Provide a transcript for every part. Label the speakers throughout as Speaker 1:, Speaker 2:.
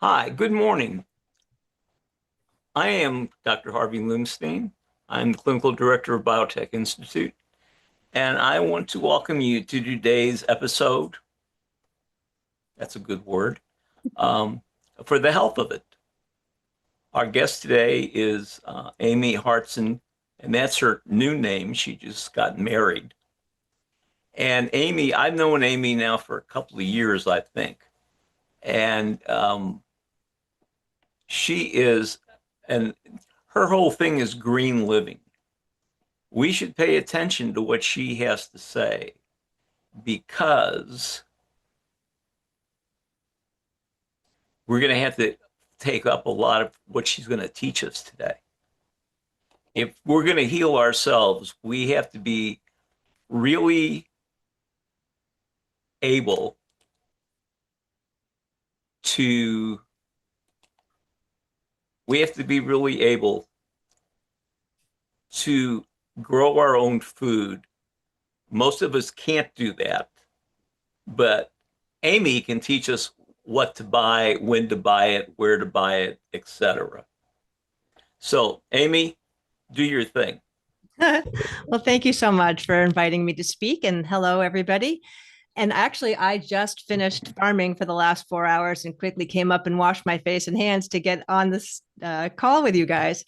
Speaker 1: Hi, good morning. I am Dr. Harvey Loomstein. I'm the clinical director of Biotech Institute, and I want to welcome you to today's episode. That's a good word. Um, for the health of it. Our guest today is Amy Hartshorn, and that's her new name. She just got married. And Amy, I've known Amy now for a couple of years, I think. And she is, and her whole thing is green living. We should pay attention to what she has to say because we're going to have to take up a lot of what she's going to teach us today. If we're going to heal ourselves, we have to be really able to, we have to be really able to grow our own food. Most of us can't do that, but Amy can teach us what to buy, when to buy it, where to buy it, etc. So, Amy, do your thing.
Speaker 2: Well, thank you so much for inviting me to speak. And hello, everybody. And actually, I just finished farming for the last 4 hours and quickly came up and washed my face and hands to get on this call with you guys.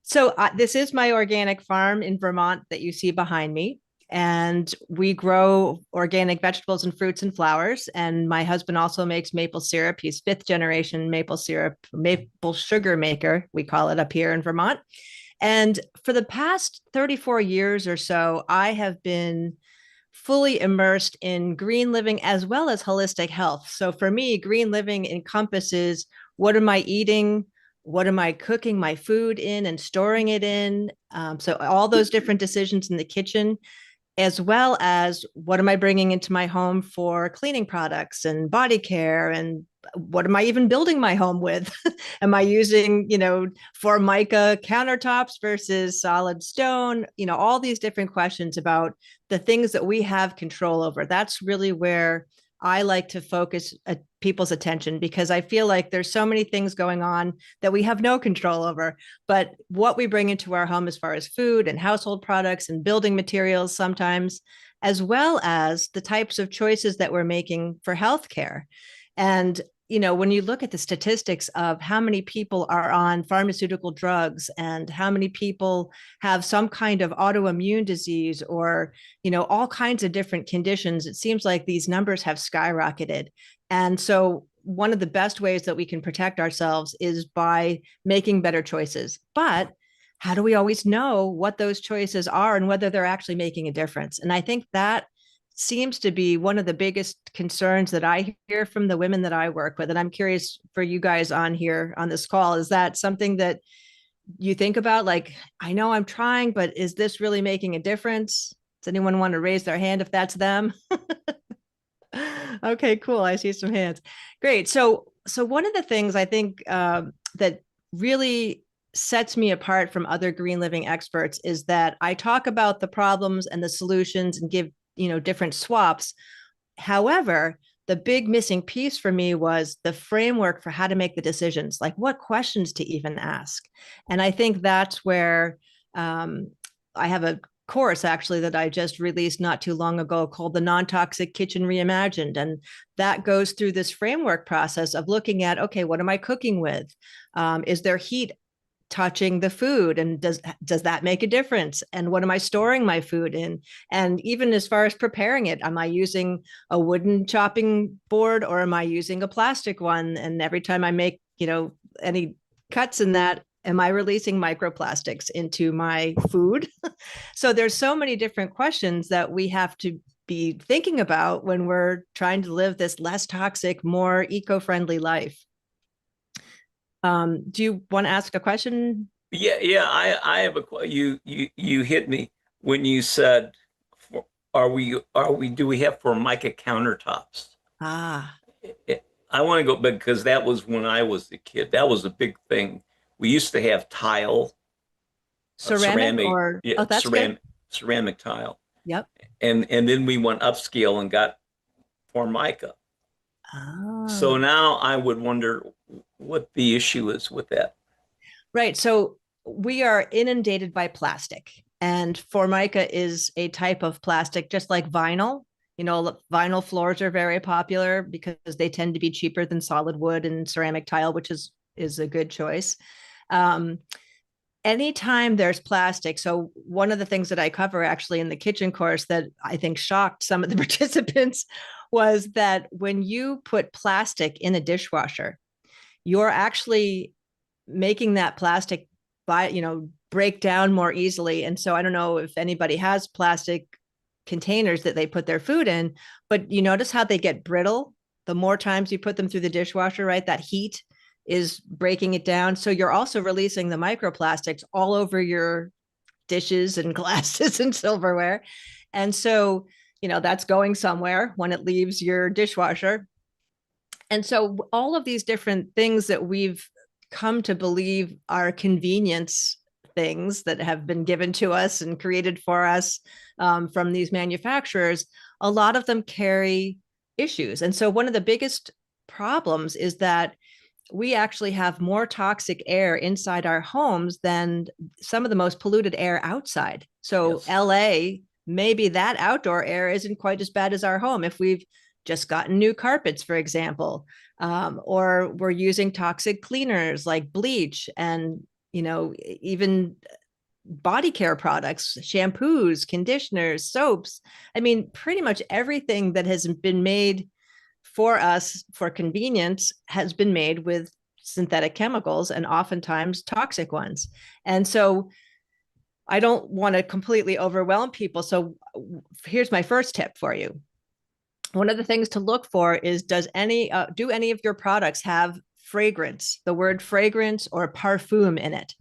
Speaker 2: So, this is my organic farm in Vermont that you see behind me. And we grow organic vegetables and fruits and flowers. And my husband also makes maple syrup. He's fifth generation maple syrup, maple sugar maker, we call it up here in Vermont. And for the past 34 years or so, I have been fully immersed in green living as well as holistic health. So for me, green living encompasses what am I eating? What am I cooking my food in and storing it in? So all those different decisions in the kitchen, as well as what am I bringing into my home for cleaning products and body care, and what am I even building my home with? Am I using, Formica countertops versus solid stone? All these different questions about the things that we have control over. That's really where I like to focus people's attention, because I feel like there's so many things going on that we have no control over. But what we bring into our home as far as food and household products and building materials sometimes, as well as the types of choices that we're making for healthcare. And when you look at the statistics of how many people are on pharmaceutical drugs and how many people have some kind of autoimmune disease or, all kinds of different conditions, it seems like these numbers have skyrocketed. And so one of the best ways that we can protect ourselves is by making better choices. But how do we always know what those choices are and whether they're actually making a difference? And I think that seems to be one of the biggest concerns that I hear from the women that I work with. And I'm curious for you guys on here on this call, is that something that you think about? Like, I know I'm trying, but is this really making a difference? Does anyone want to raise their hand if that's them? Okay, cool. I see some hands. Great. So one of the things I think that really sets me apart from other green living experts is that I talk about the problems and the solutions and give different swaps. However, the big missing piece for me was the framework for how to make the decisions, like what questions to even ask. And I think that's where I have a course actually that I just released not too long ago called the Non-Toxic Kitchen Reimagined. And that goes through this framework process of looking at, okay, what am I cooking with? Is there heat touching the food, and does that make a difference? And what am I storing my food in? And even as far as preparing it, am I using a wooden chopping board or am I using a plastic one? And every time I make any cuts in that, am I releasing microplastics into my food? So there's so many different questions that we have to be thinking about when we're trying to live this less toxic, more eco-friendly life. Do you want to ask a question?
Speaker 1: Yeah. I have you hit me when you said, do we have Formica countertops?
Speaker 2: Ah,
Speaker 1: I want to go because that was when I was a kid. That was a big thing. We used to have tile,
Speaker 2: ceramic
Speaker 1: ceramic,
Speaker 2: or,
Speaker 1: yeah,
Speaker 2: oh, that's good.
Speaker 1: ceramic tile,
Speaker 2: Yep.
Speaker 1: and then we went upscale and got Formica. So
Speaker 2: Oh,
Speaker 1: now I would wonder, what the issue is with that.
Speaker 2: Right. So we are inundated by plastic, and Formica is a type of plastic, just like vinyl. Vinyl floors are very popular because they tend to be cheaper than solid wood and ceramic tile, which is a good choice. Um, Anytime there's plastic, so one of the things that I cover actually in the kitchen course that I think shocked some of the participants was that when you put plastic in a dishwasher, you're actually making that plastic break down more easily. And so I don't know if anybody has plastic containers that they put their food in, but you notice how they get brittle the more times you put them through the dishwasher, right? That heat is breaking it down. So you're also releasing the microplastics all over your dishes and glasses and silverware. And so, that's going somewhere when it leaves your dishwasher. And so all of these different things that we've come to believe are convenience things that have been given to us and created for us from these manufacturers, a lot of them carry issues. And so one of the biggest problems is that we actually have more toxic air inside our homes than some of the most polluted air outside. So
Speaker 1: Yes.
Speaker 2: LA, maybe that outdoor air isn't quite as bad as our home if we've just gotten new carpets, for example, or we're using toxic cleaners like bleach and even body care products, shampoos, conditioners, soaps. I mean, pretty much everything that has been made for us for convenience has been made with synthetic chemicals and oftentimes toxic ones. And so I don't want to completely overwhelm people. So here's my first tip for you. One of the things to look for is do any of your products have fragrance, the word fragrance or parfum in it?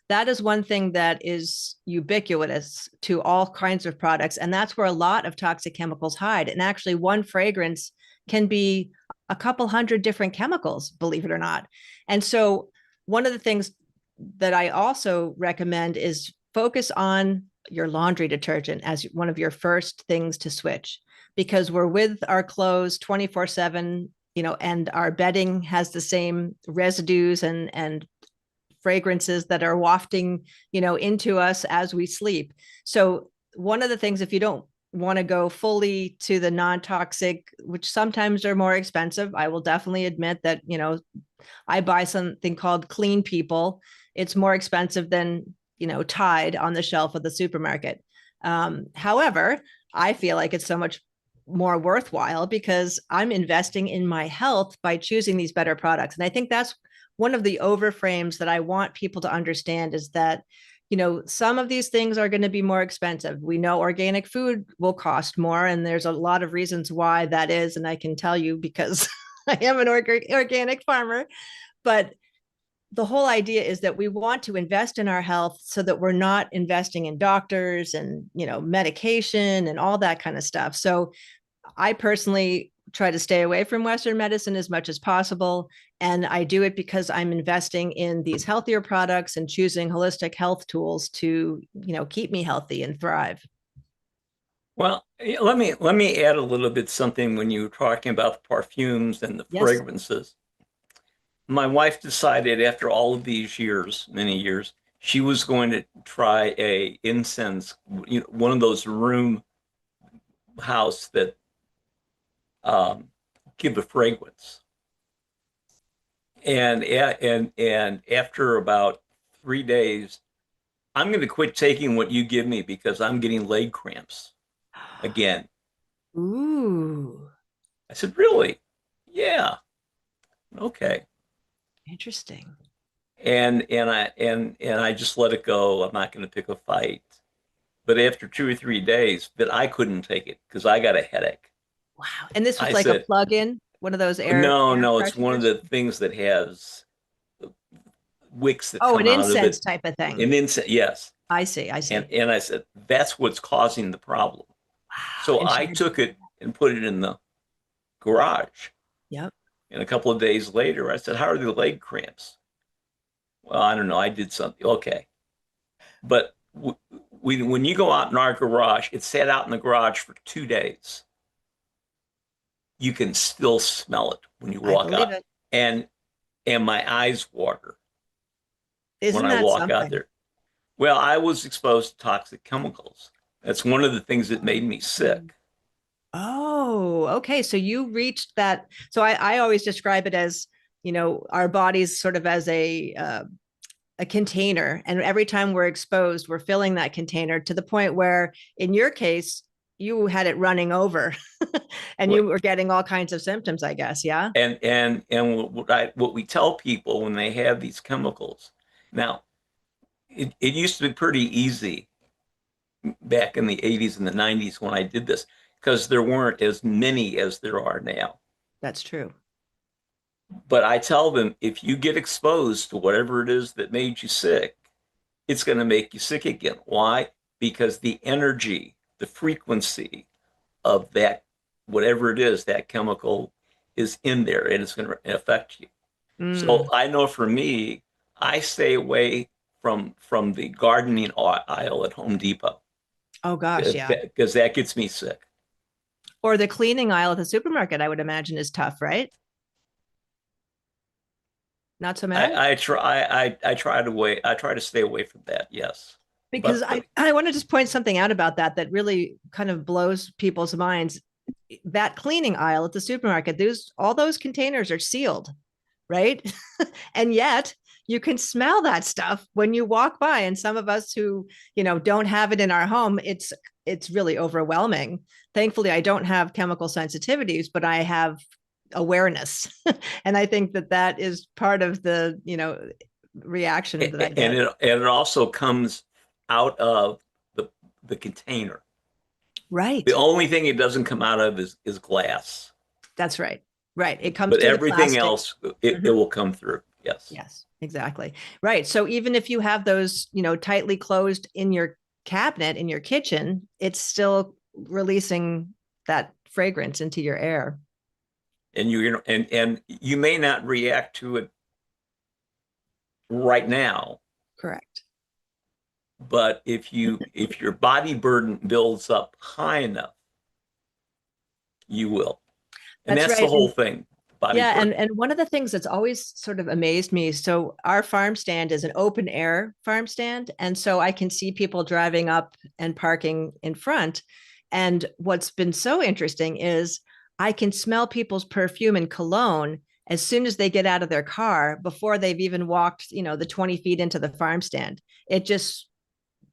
Speaker 2: That is one thing that is ubiquitous to all kinds of products. And that's where a lot of toxic chemicals hide. And actually, one fragrance can be a couple hundred different chemicals, believe it or not. And so, one of the things that I also recommend is focus on your laundry detergent as one of your first things to switch, because we're with our clothes 24/7, and our bedding has the same residues and fragrances that are wafting, into us as we sleep. So one of the things, if you don't want to go fully to the non-toxic, which sometimes are more expensive, I will definitely admit that, I buy something called Clean People. It's more expensive than, Tide on the shelf of the supermarket. However, I feel like it's so much more worthwhile because I'm investing in my health by choosing these better products. And I think that's one of the overframes that I want people to understand is that, some of these things are going to be more expensive. We know organic food will cost more, and there's a lot of reasons why that is. And I can tell you because I am an organic farmer. But the whole idea is that we want to invest in our health so that we're not investing in doctors and, medication and all that kind of stuff. So I personally try to stay away from Western medicine as much as possible. And I do it because I'm investing in these healthier products and choosing holistic health tools to, keep me healthy and thrive.
Speaker 1: Well, let me add a little bit something when you were talking about the perfumes and the
Speaker 2: Yes.
Speaker 1: fragrances. My wife decided after all of these years, many years, she was going to try a incense, one of those room house that um, give a fragrance. And after about 3 days, I'm going to quit taking what you give me because I'm getting leg cramps again.
Speaker 2: Ooh,
Speaker 1: I said, really? Yeah. Okay.
Speaker 2: interesting.
Speaker 1: And I just let it go. I'm not going to pick a fight. But after 2 or 3 days, that I couldn't take it because I got a headache.
Speaker 2: Wow. And this was
Speaker 1: I
Speaker 2: like a
Speaker 1: said,
Speaker 2: plug-in, one of those
Speaker 1: no,
Speaker 2: air
Speaker 1: no, it's one of
Speaker 2: fresheners.
Speaker 1: the things that has wicks that
Speaker 2: Oh,
Speaker 1: come
Speaker 2: an
Speaker 1: out of
Speaker 2: incense
Speaker 1: it.
Speaker 2: type of thing.
Speaker 1: And incense, yes.
Speaker 2: I see. I
Speaker 1: And
Speaker 2: see.
Speaker 1: and I said, that's what's causing the problem.
Speaker 2: Wow.
Speaker 1: So
Speaker 2: And
Speaker 1: I
Speaker 2: she had,
Speaker 1: took it and put it in the garage.
Speaker 2: yep.
Speaker 1: And a couple of days later, I said, how are the leg cramps? Well, I don't know. I did something. Okay. But when you go out in our garage, it sat out in the garage for 2 days. You can still smell it when you
Speaker 2: I
Speaker 1: walk
Speaker 2: believe
Speaker 1: out.
Speaker 2: it.
Speaker 1: And and my eyes water when
Speaker 2: Isn't
Speaker 1: I
Speaker 2: that
Speaker 1: walk out
Speaker 2: something?
Speaker 1: there. Well, I was exposed to toxic chemicals. That's one of the things that made me
Speaker 2: Mm.
Speaker 1: sick.
Speaker 2: Oh, okay. So you reached that. So I always describe it as, our bodies sort of as a container. And every time we're exposed, we're filling that container to the point where, in your case, you had it running over and you were getting all kinds of symptoms, I guess. Yeah.
Speaker 1: And what we tell people when they have these chemicals. Now, it used to be pretty easy back in the 80s and the 90s when I did this because there weren't as many as there are now.
Speaker 2: That's true.
Speaker 1: But I tell them if you get exposed to whatever it is that made you sick, it's going to make you sick again. Why? Because the energy, the frequency of that, whatever it is, that chemical is in there and it's going to affect you. So
Speaker 2: Mm.
Speaker 1: I know for me, I stay away from the gardening aisle at Home Depot
Speaker 2: Oh, gosh. Yeah.
Speaker 1: because that gets me sick.
Speaker 2: Or the cleaning aisle at the supermarket, I would imagine, is tough, right? Not so bad.
Speaker 1: I try to stay away from that. Yes,
Speaker 2: Because I want to just point something out about that really kind of blows people's minds. That cleaning aisle at the supermarket, all those containers are sealed, right? And yet you can smell that stuff when you walk by. And some of us who, don't have it in our home, it's really overwhelming. Thankfully, I don't have chemical sensitivities, but I have awareness. And I think that is part of the, reaction that I
Speaker 1: and
Speaker 2: get.
Speaker 1: it also comes out of the container. The
Speaker 2: Right.
Speaker 1: only thing it doesn't come out of is glass,
Speaker 2: That's right. Right. It comes
Speaker 1: but
Speaker 2: through the
Speaker 1: everything
Speaker 2: plastic.
Speaker 1: else it
Speaker 2: Mhm.
Speaker 1: will come through. Yes.
Speaker 2: Yes, exactly. Right. So even if you have those, tightly closed in your cabinet in your kitchen, it's still releasing that fragrance into your air.
Speaker 1: And you may not react to it right now,
Speaker 2: Correct.
Speaker 1: but if your body burden builds up high enough, you will. And
Speaker 2: That's
Speaker 1: that's the
Speaker 2: right.
Speaker 1: whole thing, body
Speaker 2: Yeah, and
Speaker 1: burden.
Speaker 2: one of the things that's always sort of amazed me, so our farm stand is an open air farm stand, and so I can see people driving up and parking in front. And what's been so interesting is I can smell people's perfume and cologne as soon as they get out of their car before they've even walked, the 20 feet into the farm stand. It just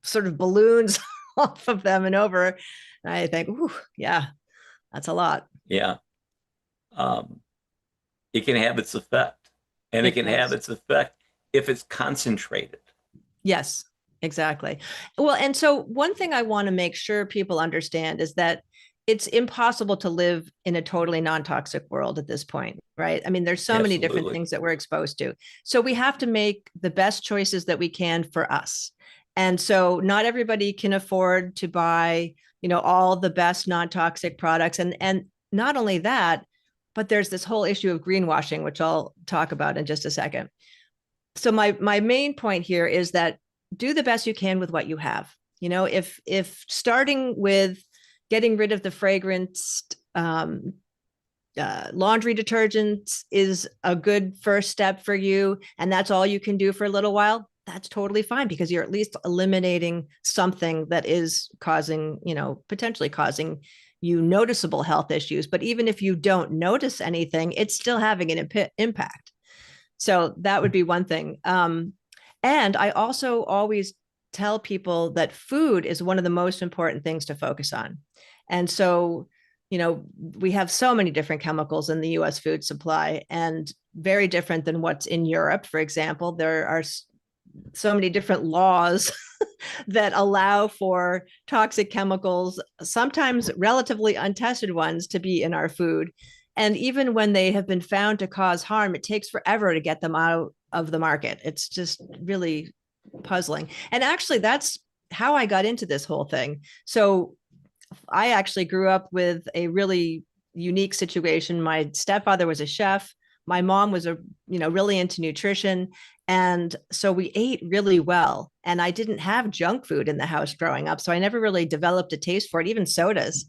Speaker 2: sort of balloons off of them and over. And I think, ooh, yeah, that's a lot.
Speaker 1: Yeah. Um, it can have its effect. And it
Speaker 2: It
Speaker 1: can have
Speaker 2: does.
Speaker 1: its effect if it's concentrated.
Speaker 2: Yes, exactly. Well, and so one thing I want to make sure people understand is that it's impossible to live in a totally non-toxic world at this point, right? I mean, there's so many different
Speaker 1: Absolutely.
Speaker 2: things that we're exposed to. So we have to make the best choices that we can for us. And so not everybody can afford to buy, all the best non-toxic products. And not only that, but there's this whole issue of greenwashing, which I'll talk about in just a second. So my main point here is that do the best you can with what you have. If starting with getting rid of the fragrance laundry detergents is a good first step for you, and that's all you can do for a little while, that's totally fine because you're at least eliminating something that is causing, potentially causing you noticeable health issues. But even if you don't notice anything, it's still having an impact. So that would be one thing. And I also always tell people that food is one of the most important things to focus on. And so, we have so many different chemicals in the US food supply and very different than what's in Europe. For example, there are so many different laws that allow for toxic chemicals, sometimes relatively untested ones, to be in our food. And even when they have been found to cause harm, it takes forever to get them out of the market. It's just really puzzling. And actually, that's how I got into this whole thing. So I actually grew up with a really unique situation. My stepfather was a chef. My mom was really into nutrition. And so we ate really well. And I didn't have junk food in the house growing up. So I never really developed a taste for it, even sodas.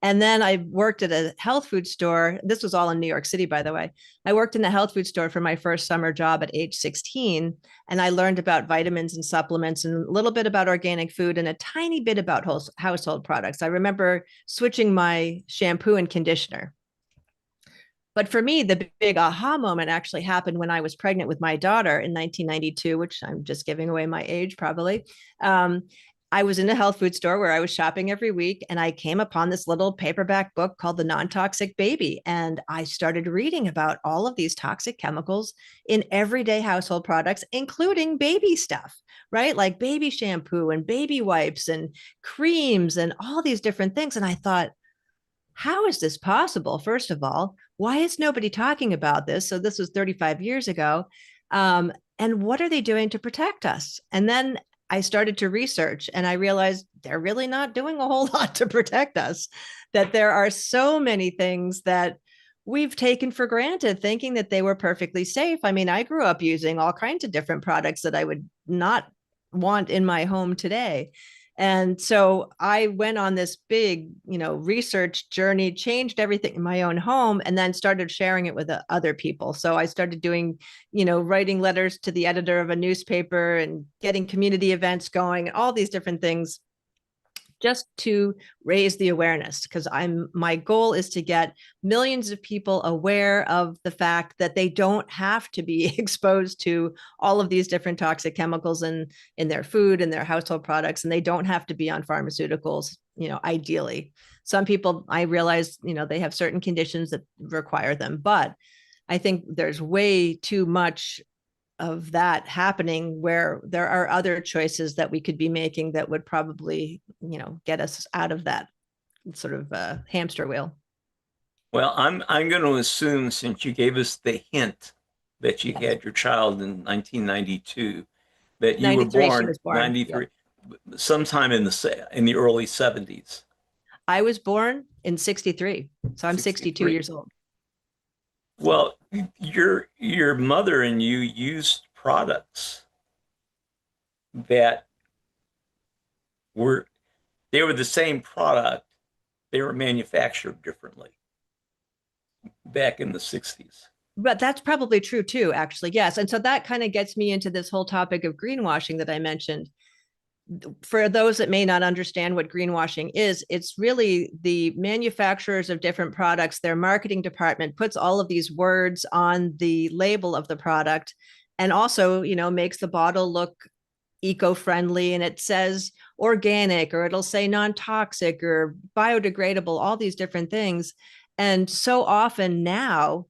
Speaker 2: And then I worked at a health food store. This was all in New York City, by the way. I worked in the health food store for my first summer job at age 16. And I learned about vitamins and supplements and a little bit about organic food and a tiny bit about household products. I remember switching my shampoo and conditioner. But for me, the big aha moment actually happened when I was pregnant with my daughter in 1992, which I'm just giving away my age probably. Um, I was in a health food store where I was shopping every week, and I came upon this little paperback book called The Non-Toxic Baby. And I started reading about all of these toxic chemicals in everyday household products, including baby stuff, right? Like baby shampoo and baby wipes and creams and all these different things. And I thought, how is this possible? First of all, why is nobody talking about this? So this was 35 years ago. And what are they doing to protect us? And then I started to research and I realized they're really not doing a whole lot to protect us, that there are so many things that we've taken for granted, thinking that they were perfectly safe. I mean, I grew up using all kinds of different products that I would not want in my home today. And so I went on this big, research journey, changed everything in my own home, and then started sharing it with other people. So I started doing, writing letters to the editor of a newspaper and getting community events going, all these different things just to raise the awareness, because my goal is to get millions of people aware of the fact that they don't have to be exposed to all of these different toxic chemicals in their food and their household products, and they don't have to be on pharmaceuticals, ideally. Some people, I realize, they have certain conditions that require them, but I think there's way too much of that happening where there are other choices that we could be making that would probably, get us out of that sort of hamster wheel.
Speaker 1: Well, I'm going to assume since you gave us the hint that you
Speaker 2: Yes.
Speaker 1: had your child in 1992, that you were
Speaker 2: 93, she
Speaker 1: born
Speaker 2: was born. Yep.
Speaker 1: 93, sometime in the early 70s,
Speaker 2: I was born in 63. So I'm 62
Speaker 1: 63.
Speaker 2: years old.
Speaker 1: Well, your mother and you used products that were they were the same product, they were manufactured differently back in the 60s.
Speaker 2: But that's probably true too, actually. Yes. And so that kind of gets me into this whole topic of greenwashing that I mentioned. For those that may not understand what greenwashing is, it's really the manufacturers of different products, their marketing department puts all of these words on the label of the product and also, makes the bottle look eco-friendly, and it says organic, or it'll say non-toxic or biodegradable, all these different things. And so often now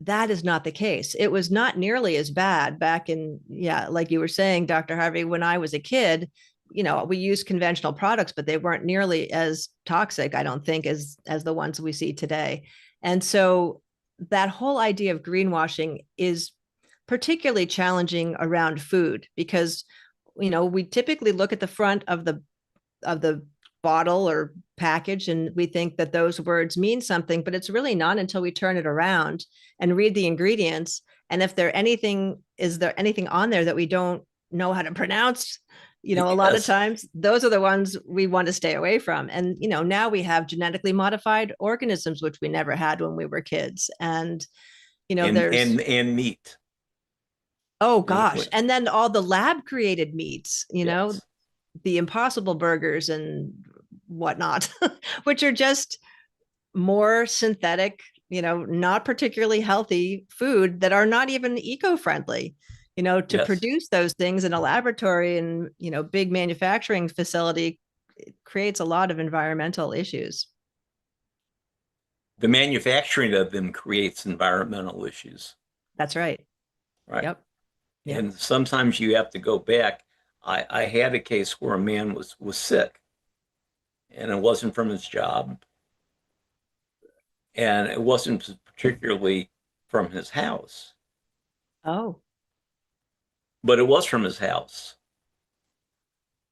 Speaker 2: that is not the case. It was not nearly as bad back in, yeah, like you were saying, Dr. Harvey, when I was a kid. We used conventional products, but they weren't nearly as toxic, I don't think, as the ones we see today. And so that whole idea of greenwashing is particularly challenging around food because we typically look at the front of the bottle or package and we think that those words mean something, but it's really not until we turn it around and read the ingredients. And if is there anything on there that we don't know how to pronounce? A lot of
Speaker 1: Yes,
Speaker 2: times those are the ones we want to stay away from. And now we have genetically modified organisms, which we never had when we were kids. And
Speaker 1: and
Speaker 2: there's,
Speaker 1: and meat.
Speaker 2: oh
Speaker 1: And
Speaker 2: gosh, and then all the lab created meats,
Speaker 1: yes,
Speaker 2: the impossible burgers and whatnot, which are just more synthetic, not particularly healthy food that are not even eco-friendly. To
Speaker 1: yes.
Speaker 2: produce those things in a laboratory and, big manufacturing facility, it creates a lot of environmental issues.
Speaker 1: The manufacturing of them creates environmental issues,
Speaker 2: That's right.
Speaker 1: right?
Speaker 2: Yep. Yep.
Speaker 1: And sometimes you have to go back. I had a case where a man was sick, and it wasn't from his job, and it wasn't particularly from his house,
Speaker 2: Oh.
Speaker 1: but it was from his house.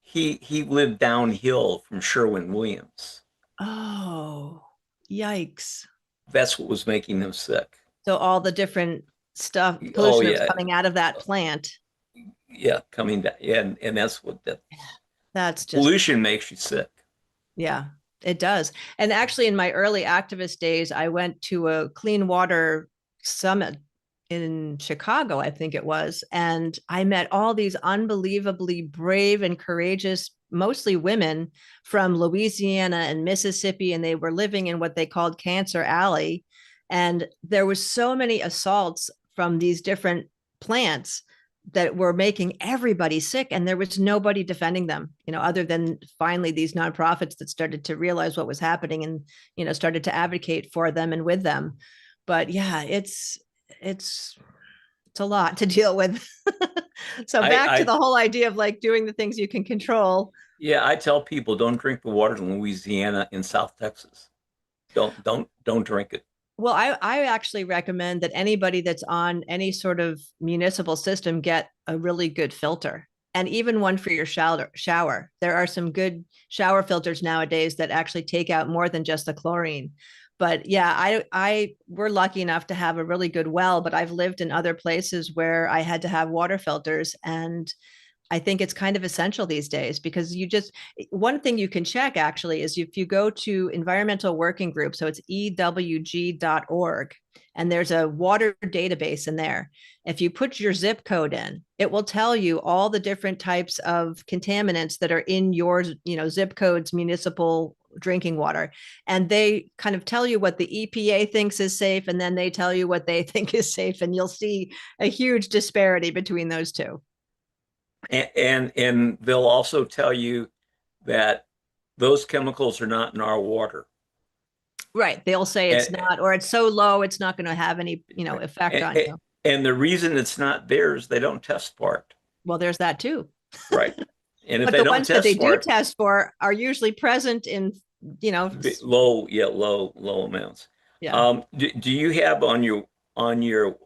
Speaker 1: He lived downhill from Sherwin-Williams.
Speaker 2: Oh, yikes.
Speaker 1: That's what was making him sick.
Speaker 2: So all the different stuff,
Speaker 1: Oh
Speaker 2: pollution that was
Speaker 1: yeah,
Speaker 2: coming out of that plant.
Speaker 1: yeah, coming down, yeah, and that's what that
Speaker 2: That's just,
Speaker 1: pollution makes you sick.
Speaker 2: yeah. It does. And actually, in my early activist days, I went to a clean water summit in Chicago, I think it was. And I met all these unbelievably brave and courageous, mostly women from Louisiana and Mississippi. And they were living in what they called Cancer Alley. And there was so many assaults from these different plants that were making everybody sick, and there was nobody defending them, other than finally these nonprofits that started to realize what was happening and started to advocate for them and with them. But yeah, it's a lot to deal with. So back to
Speaker 1: I
Speaker 2: the whole idea of like doing the things you can control.
Speaker 1: Yeah, I tell people don't drink the water in Louisiana and South Texas. Don't drink it.
Speaker 2: Well, I actually recommend that anybody that's on any sort of municipal system get a really good filter, and even one for your shower. There are some good shower filters nowadays that actually take out more than just the chlorine. But yeah, I we're lucky enough to have a really good well, but I've lived in other places where I had to have water filters, and I think it's kind of essential these days because one thing you can check actually is if you go to environmental working group, so it's ewg.org, and there's a water database in there. If you put your zip code in, it will tell you all the different types of contaminants that are in your, zip code's municipal drinking water. And they kind of tell you what the EPA thinks is safe, and then they tell you what they think is safe. And you'll see a huge disparity between those two.
Speaker 1: And they'll also tell you that those chemicals are not in our water.
Speaker 2: Right. They'll say it's
Speaker 1: And
Speaker 2: not, or it's so low, it's not going to have any, effect on
Speaker 1: and,
Speaker 2: you.
Speaker 1: and the reason it's not theirs, they don't test for it.
Speaker 2: Well, there's that too.
Speaker 1: Right. And if
Speaker 2: But
Speaker 1: they
Speaker 2: the
Speaker 1: don't
Speaker 2: ones that they
Speaker 1: test for
Speaker 2: do
Speaker 1: it,
Speaker 2: test for are usually present in,
Speaker 1: low amounts.
Speaker 2: yeah.
Speaker 1: Do you have on your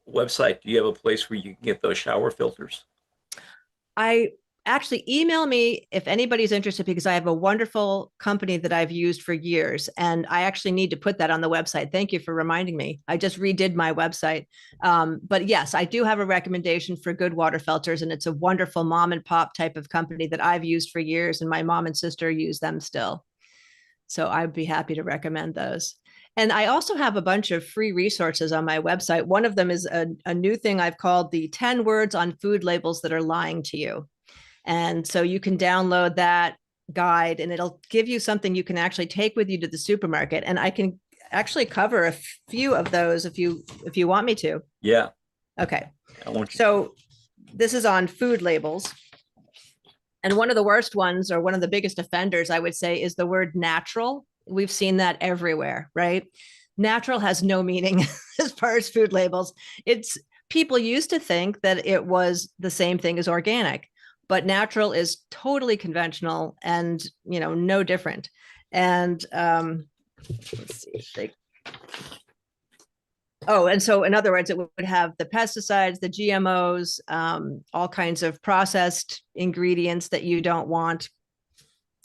Speaker 1: website, do you have a place where you can get those shower filters?
Speaker 2: I actually email me if anybody's interested because I have a wonderful company that I've used for years, and I actually need to put that on the website. Thank you for reminding me. I just redid my website. But yes, I do have a recommendation for good water filters, and it's a wonderful mom and pop type of company that I've used for years, and my mom and sister use them still. So I'd be happy to recommend those. And I also have a bunch of free resources on my website. One of them is a new thing I've called the 10 words on food labels that are lying to you. And so you can download that guide, and it'll give you something you can actually take with you to the supermarket. And I can actually cover a few of those if you want me to.
Speaker 1: Yeah,
Speaker 2: Okay.
Speaker 1: I want you.
Speaker 2: So this is on food labels. And one of the worst ones, or one of the biggest offenders, I would say, is the word natural. We've seen that everywhere, right? Natural has no meaning as far as food labels. It's People used to think that it was the same thing as organic, but natural is totally conventional and no different. And let's see. And so in other words, it would have the pesticides, the GMOs, all kinds of processed ingredients that you don't want.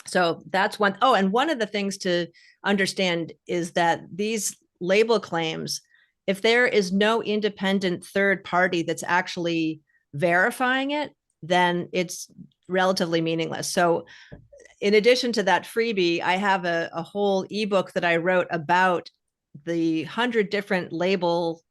Speaker 2: So that's one. Oh, and one of the things to understand is that these label claims, if there is no independent third party that's actually verifying it, then it's relatively meaningless. So in addition to that freebie, I have a whole ebook that I wrote about the 100 different label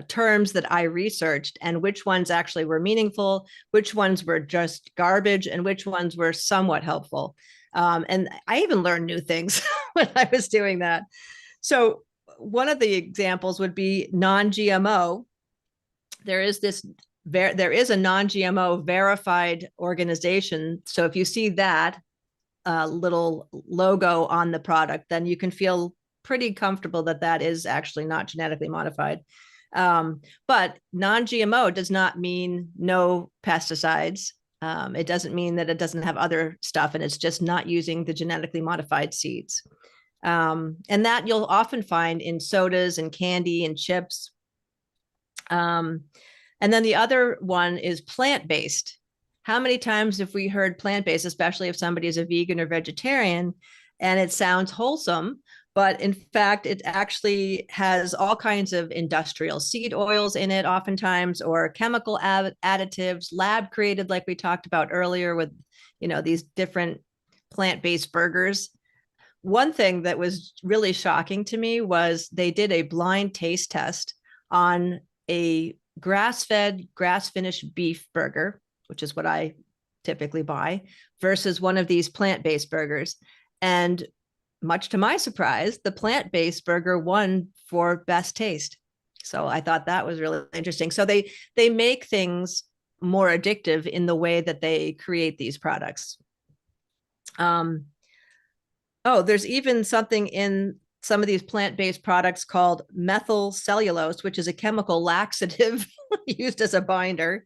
Speaker 2: terms that I researched, and which ones actually were meaningful, which ones were just garbage, and which ones were somewhat helpful. And I even learned new things when I was doing that. So one of the examples would be non-GMO. There is a non-GMO verified organization. So if you see that little logo on the product, then you can feel pretty comfortable that that is actually not genetically modified. But non-GMO does not mean no pesticides. It doesn't mean that it doesn't have other stuff, and it's just not using the genetically modified seeds. And that you'll often find in sodas and candy and chips. And then the other one is plant-based. How many times have we heard plant-based, especially if somebody is a vegan or vegetarian, and it sounds wholesome, but in fact, it actually has all kinds of industrial seed oils in it, oftentimes, or chemical additives, lab created, like we talked about earlier with, these different plant-based burgers. one thing that was really shocking to me was they did a blind taste test on a grass-fed, grass-finished beef burger, which is what I typically buy, versus one of these plant-based burgers. And much to my surprise, the plant-based burger won for best taste. So I thought that was really interesting. So they make things more addictive in the way that they create these products. Oh, there's even something in some of these plant-based products called methyl cellulose, which is a chemical laxative used as a binder.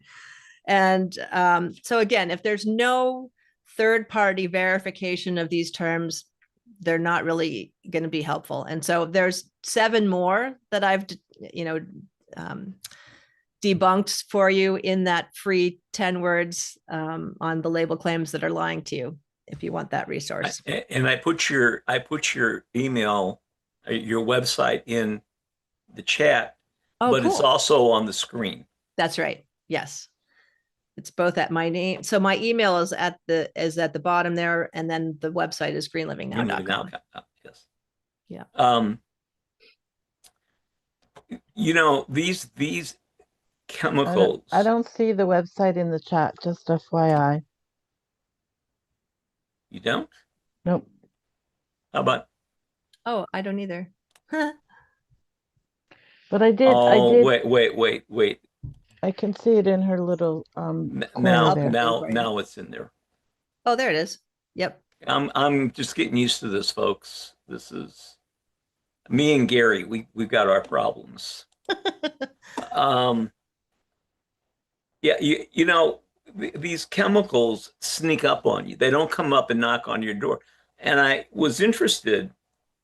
Speaker 2: And so again, if there's no third-party verification of these terms, they're not really going to be helpful. And so there's 7 more that I've, um, debunked for you in that free 10 words on the label claims that are lying to you, if you want that resource.
Speaker 1: And I put your email, your website in the chat,
Speaker 2: Oh,
Speaker 1: but it's
Speaker 2: cool.
Speaker 1: also on the screen.
Speaker 2: That's right. Yes. It's both at my name. So my email is at the bottom there, and then the website is greenlivingnow.com.
Speaker 1: Yes.
Speaker 2: Yeah.
Speaker 1: These chemicals.
Speaker 3: I don't see the website in the chat, just FYI.
Speaker 1: You don't?
Speaker 3: Nope.
Speaker 1: How about?
Speaker 2: Oh, I don't either.
Speaker 3: But I did.
Speaker 1: Wait.
Speaker 3: I can see it in her little
Speaker 1: Now
Speaker 3: there.
Speaker 1: now it's in there.
Speaker 2: Oh, there it is. Yep.
Speaker 1: I'm just getting used to this, folks. This is me and Gary. We've got our problems. Yeah, these chemicals sneak up on you. They don't come up and knock on your door. And I was interested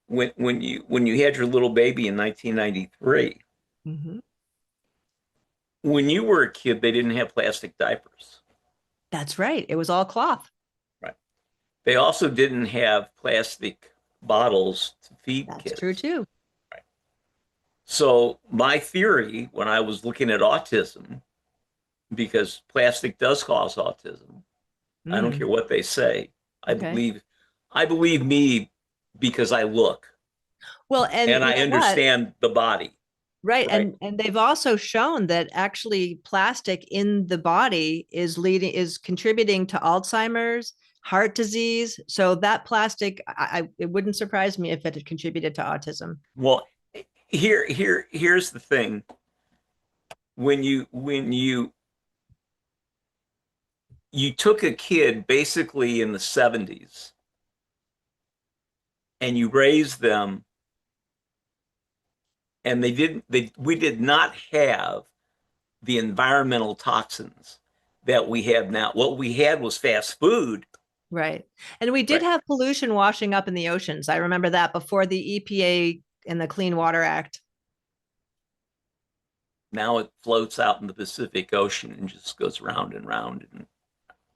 Speaker 1: when you had your little baby in 1993.
Speaker 2: Mm-hmm.
Speaker 1: When you were a kid, they didn't have plastic diapers.
Speaker 2: That's right. It was all cloth.
Speaker 1: Right. They also didn't have plastic bottles to feed
Speaker 2: That's
Speaker 1: kids.
Speaker 2: true too.
Speaker 1: Right. So my theory when I was looking at autism, because plastic does cause autism, I don't care what they say.
Speaker 2: Okay.
Speaker 1: I believe me because I look.
Speaker 2: Well, and
Speaker 1: I understand the body.
Speaker 2: Right. And they've also shown that actually plastic in the body is contributing to Alzheimer's, heart disease. So that plastic, it wouldn't surprise me if it had contributed to autism.
Speaker 1: Well, here's the thing. When you took a kid basically in the 70s and you raised them, and we did not have the environmental toxins that we have now. What we had was fast food.
Speaker 2: Right. And we did have pollution washing up in the oceans. I remember that before the EPA and the Clean Water Act.
Speaker 1: Now it floats out in the Pacific Ocean and just goes round and round.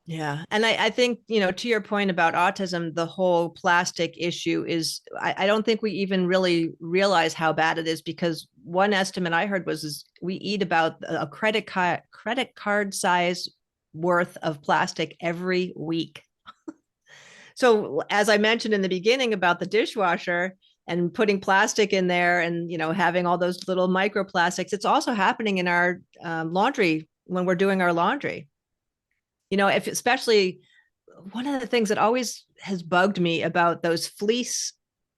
Speaker 2: Yeah. And I think, to your point about autism, the whole plastic issue is, I don't think we even really realize how bad it is, because one estimate I heard is we eat about a credit card size worth of plastic every week. So as I mentioned in the beginning about the dishwasher and putting plastic in there and, having all those little microplastics, it's also happening in our laundry when we're doing our laundry. Especially one of the things that always has bugged me about those fleece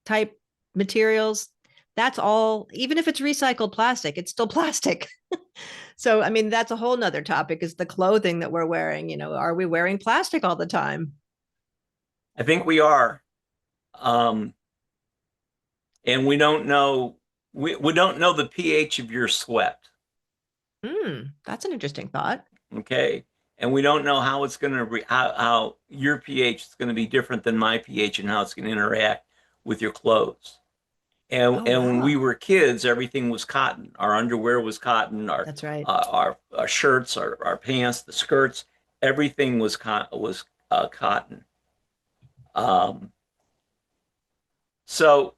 Speaker 2: type materials, that's all, even if it's recycled plastic, it's still plastic. So, I mean, that's a whole nother topic, is the clothing that we're wearing. Are we wearing plastic all the time?
Speaker 1: I think we are. And we don't know, we don't know the pH of your sweat.
Speaker 2: That's an interesting thought.
Speaker 1: Okay. And we don't know how it's going to how your pH is going to be different than my pH and how it's going to interact with your clothes. And when we were kids, everything was cotton. Our underwear was cotton.
Speaker 2: That's right.
Speaker 1: Our shirts, our pants, the skirts, everything was cotton. So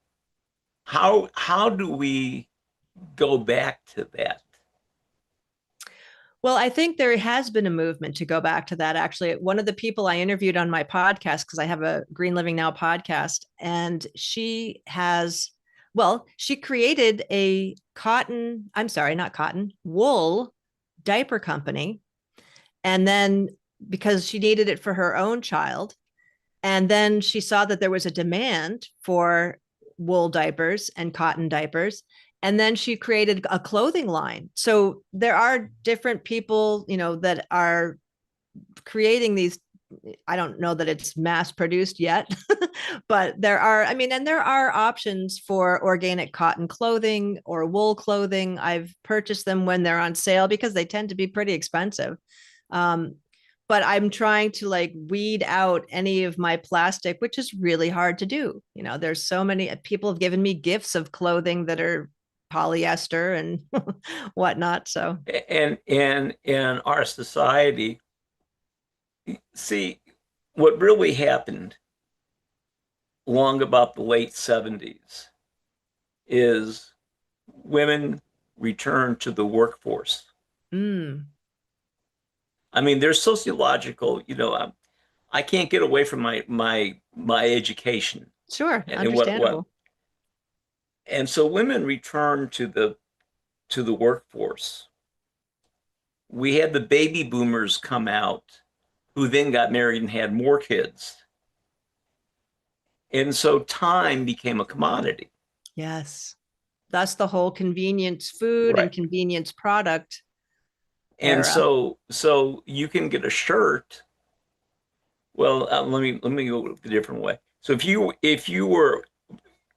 Speaker 1: how do we go back to that?
Speaker 2: Well, I think there has been a movement to go back to that. Actually, one of the people I interviewed on my podcast, because I have a Green Living Now podcast, and she created a not cotton, wool diaper company. And then because she needed it for her own child, and then she saw that there was a demand for wool diapers and cotton diapers. And then she created a clothing line. So there are different people, that are creating these. I don't know that it's mass produced yet, but there are options for organic cotton clothing or wool clothing. I've purchased them when they're on sale because they tend to be pretty expensive. Um, but I'm trying to like weed out any of my plastic, which is really hard to do. There's so many people have given me gifts of clothing that are polyester and whatnot. So,
Speaker 1: And in our society, see, what really happened long about the late 70s is women returned to the workforce.
Speaker 2: mm,
Speaker 1: I mean, there's sociological, I can't get away from my education
Speaker 2: sure,
Speaker 1: and what
Speaker 2: understandable.
Speaker 1: and so women return to the workforce. We had the baby boomers come out who then got married and had more kids. And so time became a commodity.
Speaker 2: Yes. That's the whole convenience food and
Speaker 1: Right.
Speaker 2: convenience product
Speaker 1: And
Speaker 2: era.
Speaker 1: so you can get a shirt. Well, let me go a different way. So if you were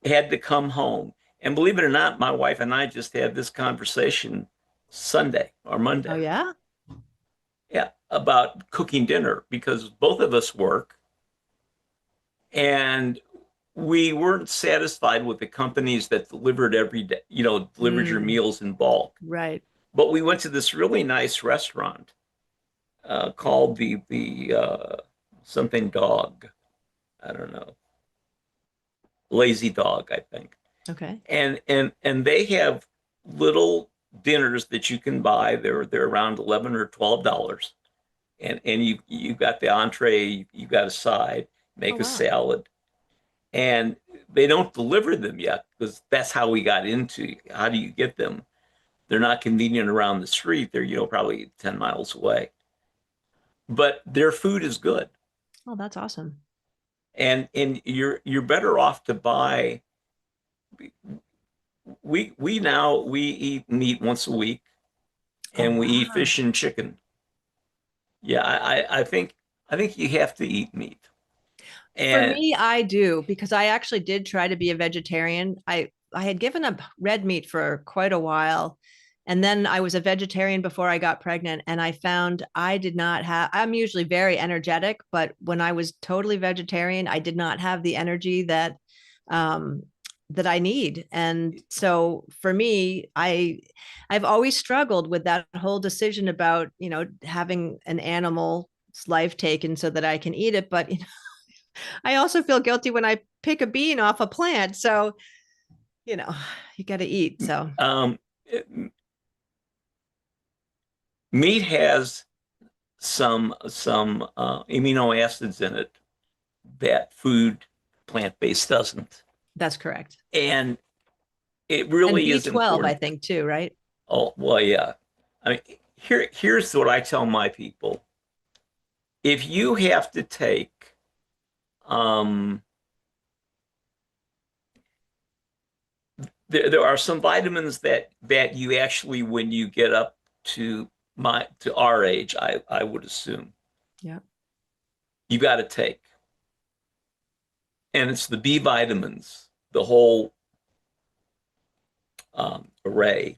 Speaker 1: had to come home, and believe it or not, my wife and I just had this conversation Sunday or
Speaker 2: Oh,
Speaker 1: Monday.
Speaker 2: yeah.
Speaker 1: Yeah, about cooking dinner because both of us work and we weren't satisfied with the companies that delivered every day, delivered your
Speaker 2: Mm,
Speaker 1: meals in bulk.
Speaker 2: right.
Speaker 1: But we went to this really nice restaurant called the something dog. I don't know, Lazy Dog, I think.
Speaker 2: Okay.
Speaker 1: And they have little dinners that you can buy. They're around $11 or $12, and you got the entree, you got a side,
Speaker 2: Oh,
Speaker 1: make a
Speaker 2: wow.
Speaker 1: salad, and they don't deliver them yet because that's how we got into how do you get them. They're not convenient around the street. They're probably 10 miles away, but their food is good,
Speaker 2: Oh, that's awesome.
Speaker 1: and you're better off to buy. We eat meat once a week,
Speaker 2: Oh,
Speaker 1: and we eat
Speaker 2: wow.
Speaker 1: fish and chicken. Yeah, I think you have to eat meat.
Speaker 2: For
Speaker 1: And
Speaker 2: me, I do because I actually did try to be a vegetarian. I had given up red meat for quite a while. And then I was a vegetarian before I got pregnant. And I found I did not have, I'm usually very energetic, but when I was totally vegetarian, I did not have the energy um, that I need. And so for me, I've always struggled with that whole decision about, having an animal's life taken so that I can eat it. But I also feel guilty when I pick a bean off a plant. So, you know, you got to eat. So,
Speaker 1: um, meat has some amino acids in it that food plant-based doesn't.
Speaker 2: that's correct.
Speaker 1: And it
Speaker 2: And
Speaker 1: really is
Speaker 2: B12, I
Speaker 1: important.
Speaker 2: think, too, right?
Speaker 1: Oh, well, yeah. I mean, here's what I tell my people. If you have to take um, there are some vitamins that you actually, when you get up to our age, I would assume
Speaker 2: Yeah.
Speaker 1: you got to take, and it's the B vitamins, the whole array,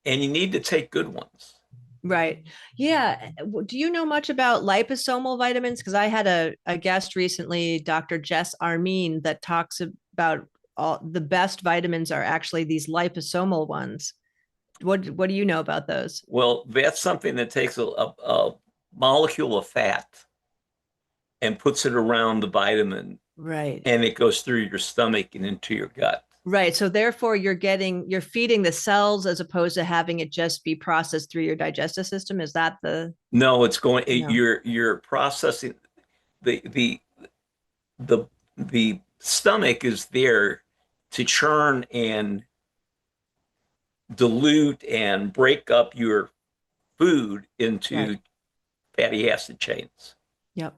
Speaker 1: and you need to take good ones.
Speaker 2: Right. Yeah. Do you know much about liposomal vitamins? Because I had a guest recently, Dr. Jess Armin, that talks about all the best vitamins are actually these liposomal ones. What do you know about those?
Speaker 1: Well, that's something that takes a molecule of fat and puts it around the vitamin,
Speaker 2: Right.
Speaker 1: and it goes through your stomach and into your gut.
Speaker 2: Right. So therefore you're feeding the cells as opposed to having it just be processed through your digestive system. Is that the
Speaker 1: No,
Speaker 2: no?
Speaker 1: you're processing the the the the stomach is there to churn and dilute and break up your food
Speaker 2: Right.
Speaker 1: into fatty acid chains.
Speaker 2: Yep.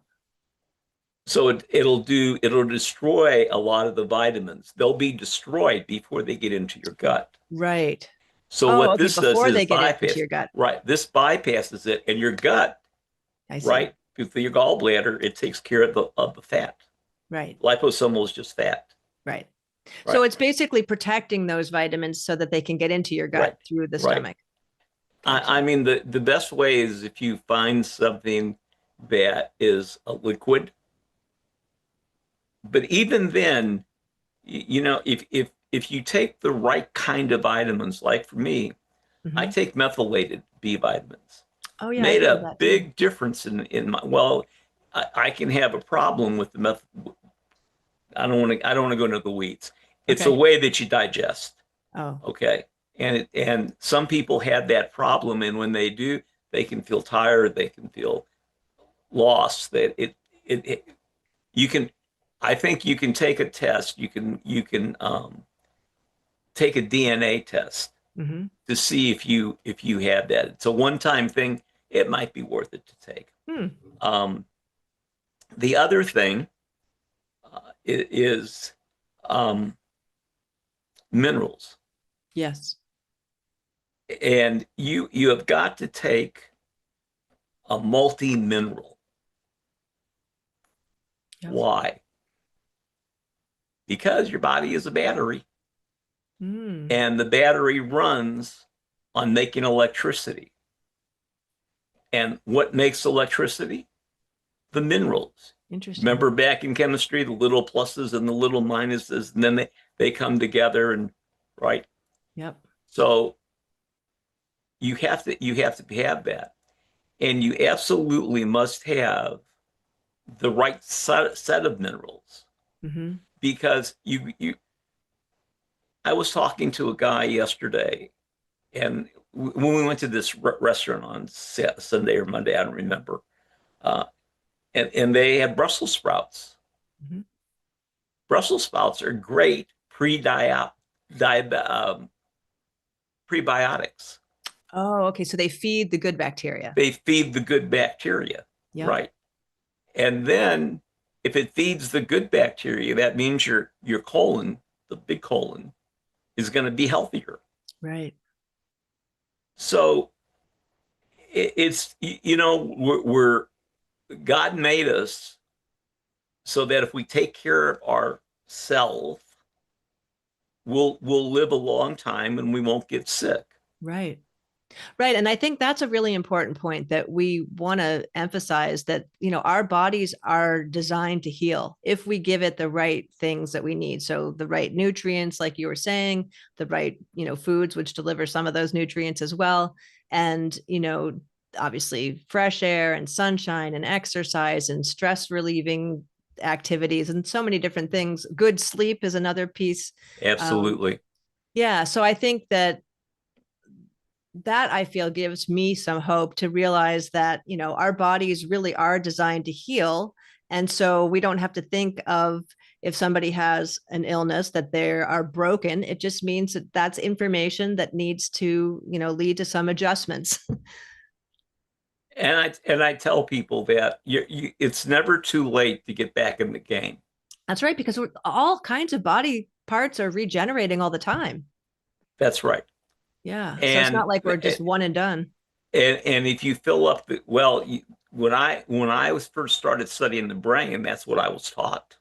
Speaker 1: So it'll destroy a lot of the vitamins. They'll be destroyed before they get into your gut.
Speaker 2: Right.
Speaker 1: So
Speaker 2: Oh,
Speaker 1: what
Speaker 2: okay.
Speaker 1: this does
Speaker 2: Before
Speaker 1: is
Speaker 2: they get into
Speaker 1: bypass,
Speaker 2: your gut.
Speaker 1: right? This bypasses it, and your gut,
Speaker 2: I see.
Speaker 1: right, through your gallbladder, it takes care of the fat.
Speaker 2: Right.
Speaker 1: Liposomal is just fat,
Speaker 2: Right. So
Speaker 1: right?
Speaker 2: it's basically protecting those vitamins so that they can get into your
Speaker 1: Right,
Speaker 2: gut through the
Speaker 1: right.
Speaker 2: stomach. Gotcha.
Speaker 1: I mean, the best way is if you find something that is a liquid. But even then, if you take the right kind of vitamins, like for me, I
Speaker 2: Hmm.
Speaker 1: take methylated B vitamins.
Speaker 2: Oh yeah, I've
Speaker 1: Made
Speaker 2: heard
Speaker 1: a
Speaker 2: that too.
Speaker 1: big difference in my, well, I can have a problem with the meth. I don't want to go into the weeds. It's a
Speaker 2: Okay.
Speaker 1: way that you digest.
Speaker 2: Oh,
Speaker 1: Okay. And some people have that problem. And when they do, they can feel tired. They can feel lost. That it you can, I think you can take a test. You can take a DNA test
Speaker 2: hmm.
Speaker 1: to see if you have that. It's a one-time thing. It might be worth it to take.
Speaker 2: Hmm.
Speaker 1: Um, the other thing is um, minerals,
Speaker 2: Yes.
Speaker 1: and you have got to take a multi-mineral.
Speaker 2: Yep.
Speaker 1: Why? Because your body is a battery,
Speaker 2: Mm.
Speaker 1: and the battery runs on making electricity. And what makes electricity? The minerals.
Speaker 2: Interesting.
Speaker 1: Remember back in chemistry, the little pluses and the little minuses, and then they come together and right.
Speaker 2: Yep.
Speaker 1: So you have to have that. And you absolutely must have the right set of minerals
Speaker 2: Hmm.
Speaker 1: because you I was talking to a guy yesterday and when we went to this restaurant on Sunday or Monday, I don't remember. Uh, and they had Brussels sprouts.
Speaker 2: Hmm.
Speaker 1: Brussels sprouts are great um, prebiotics.
Speaker 2: Oh, okay. So they feed the good bacteria.
Speaker 1: They feed the good bacteria,
Speaker 2: Yep.
Speaker 1: right? And then if it feeds the good bacteria, that means your colon, the big colon, is going to be healthier.
Speaker 2: Right.
Speaker 1: So it's we're God made us so that if we take care of ourselves, we'll live a long time and we won't get sick.
Speaker 2: Right. Right. And I think that's a really important point that we want to emphasize that, our bodies are designed to heal if we give it the right things that we need. So the right nutrients, like you were saying, the right, foods, which deliver some of those nutrients as well. And, obviously fresh air and sunshine and exercise and stress relieving activities and so many different things. Good sleep is another piece. Um,
Speaker 1: Absolutely.
Speaker 2: yeah. So I think that I feel gives me some hope to realize that, our bodies really are designed to heal. And so we don't have to think of if somebody has an illness that they are broken. It just means that that's information that needs to, lead to some adjustments.
Speaker 1: And I tell people that it's never too late to get back in the game.
Speaker 2: That's right, because all kinds of body parts are regenerating all the time.
Speaker 1: That's right.
Speaker 2: Yeah. So it's
Speaker 1: And
Speaker 2: not like we're just one and done.
Speaker 1: and if you fill up the well, when I was first started studying the brain, that's what I was taught.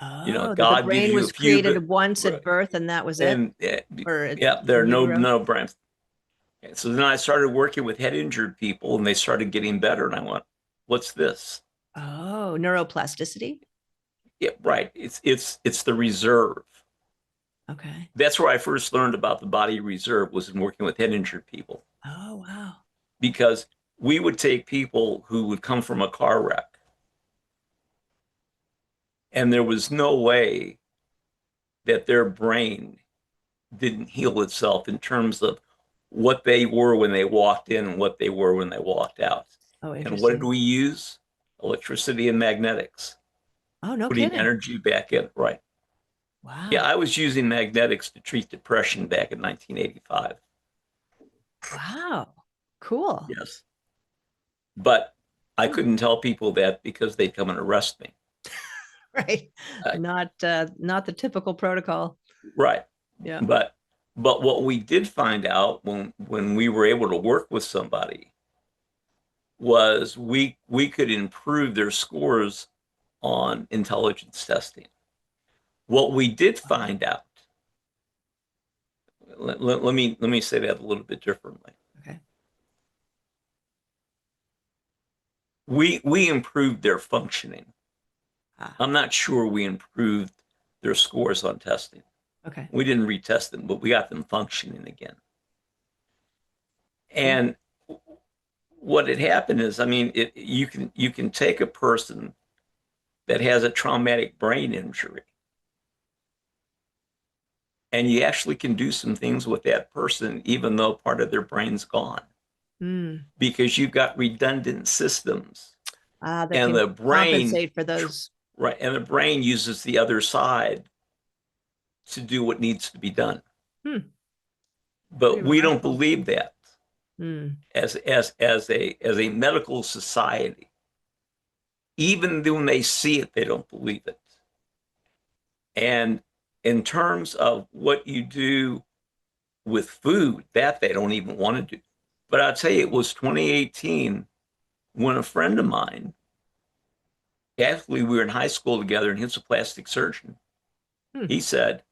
Speaker 2: Oh, that the
Speaker 1: God gives
Speaker 2: brain
Speaker 1: you a
Speaker 2: was
Speaker 1: few,
Speaker 2: created once at birth and that was it?
Speaker 1: and
Speaker 2: Or
Speaker 1: yeah, there are
Speaker 2: in utero?
Speaker 1: no brains. So then I started working with head injured people, and they started getting better. And I went, "What's this?"
Speaker 2: Oh, neuroplasticity.
Speaker 1: Yeah, right. It's the reserve.
Speaker 2: Okay.
Speaker 1: That's where I first learned about the body reserve was in working with head injured people
Speaker 2: Oh, wow.
Speaker 1: because we would take people who would come from a car wreck, and there was no way that their brain didn't heal itself in terms of what they were when they walked in and what they were when they walked out.
Speaker 2: Oh,
Speaker 1: And what did
Speaker 2: interesting.
Speaker 1: we use? Electricity and magnetics,
Speaker 2: Oh, no
Speaker 1: putting
Speaker 2: kidding.
Speaker 1: energy back in. Right. Yeah,
Speaker 2: Wow.
Speaker 1: I was using magnetics to treat depression back in 1985.
Speaker 2: Wow. Cool.
Speaker 1: Yes. But I
Speaker 2: Huh.
Speaker 1: couldn't tell people that because they'd come and arrest me.
Speaker 2: Right.
Speaker 1: Uh,
Speaker 2: Not the typical protocol.
Speaker 1: right.
Speaker 2: Yeah.
Speaker 1: But what we did find out when we were able to work with somebody was we could improve their scores on intelligence testing. What we did find out, let me say that a little bit differently.
Speaker 2: Okay.
Speaker 1: We improved their functioning.
Speaker 2: Ah,
Speaker 1: I'm not sure we improved their scores on testing.
Speaker 2: okay.
Speaker 1: We didn't retest them, but we got them functioning again.
Speaker 2: Hmm.
Speaker 1: And what had happened is, I mean, you can take a person that has a traumatic brain injury, and you actually can do some things with that person, even though part of their brain's gone,
Speaker 2: Mm.
Speaker 1: because you've got redundant systems,
Speaker 2: That
Speaker 1: and
Speaker 2: can
Speaker 1: the brain,
Speaker 2: compensate for those.
Speaker 1: right, and the brain uses the other side to do what needs to be done.
Speaker 2: Hmm. Pretty
Speaker 1: But we don't
Speaker 2: remarkable.
Speaker 1: believe that
Speaker 2: Mm.
Speaker 1: as a medical society. Even when they see it, they don't believe it. And in terms of what you do with food, that they don't even want to do. But I'll tell you, it was 2018 when a friend of mine, actually, we were in high school together, and he's a plastic surgeon.
Speaker 2: Hmm.
Speaker 1: He said,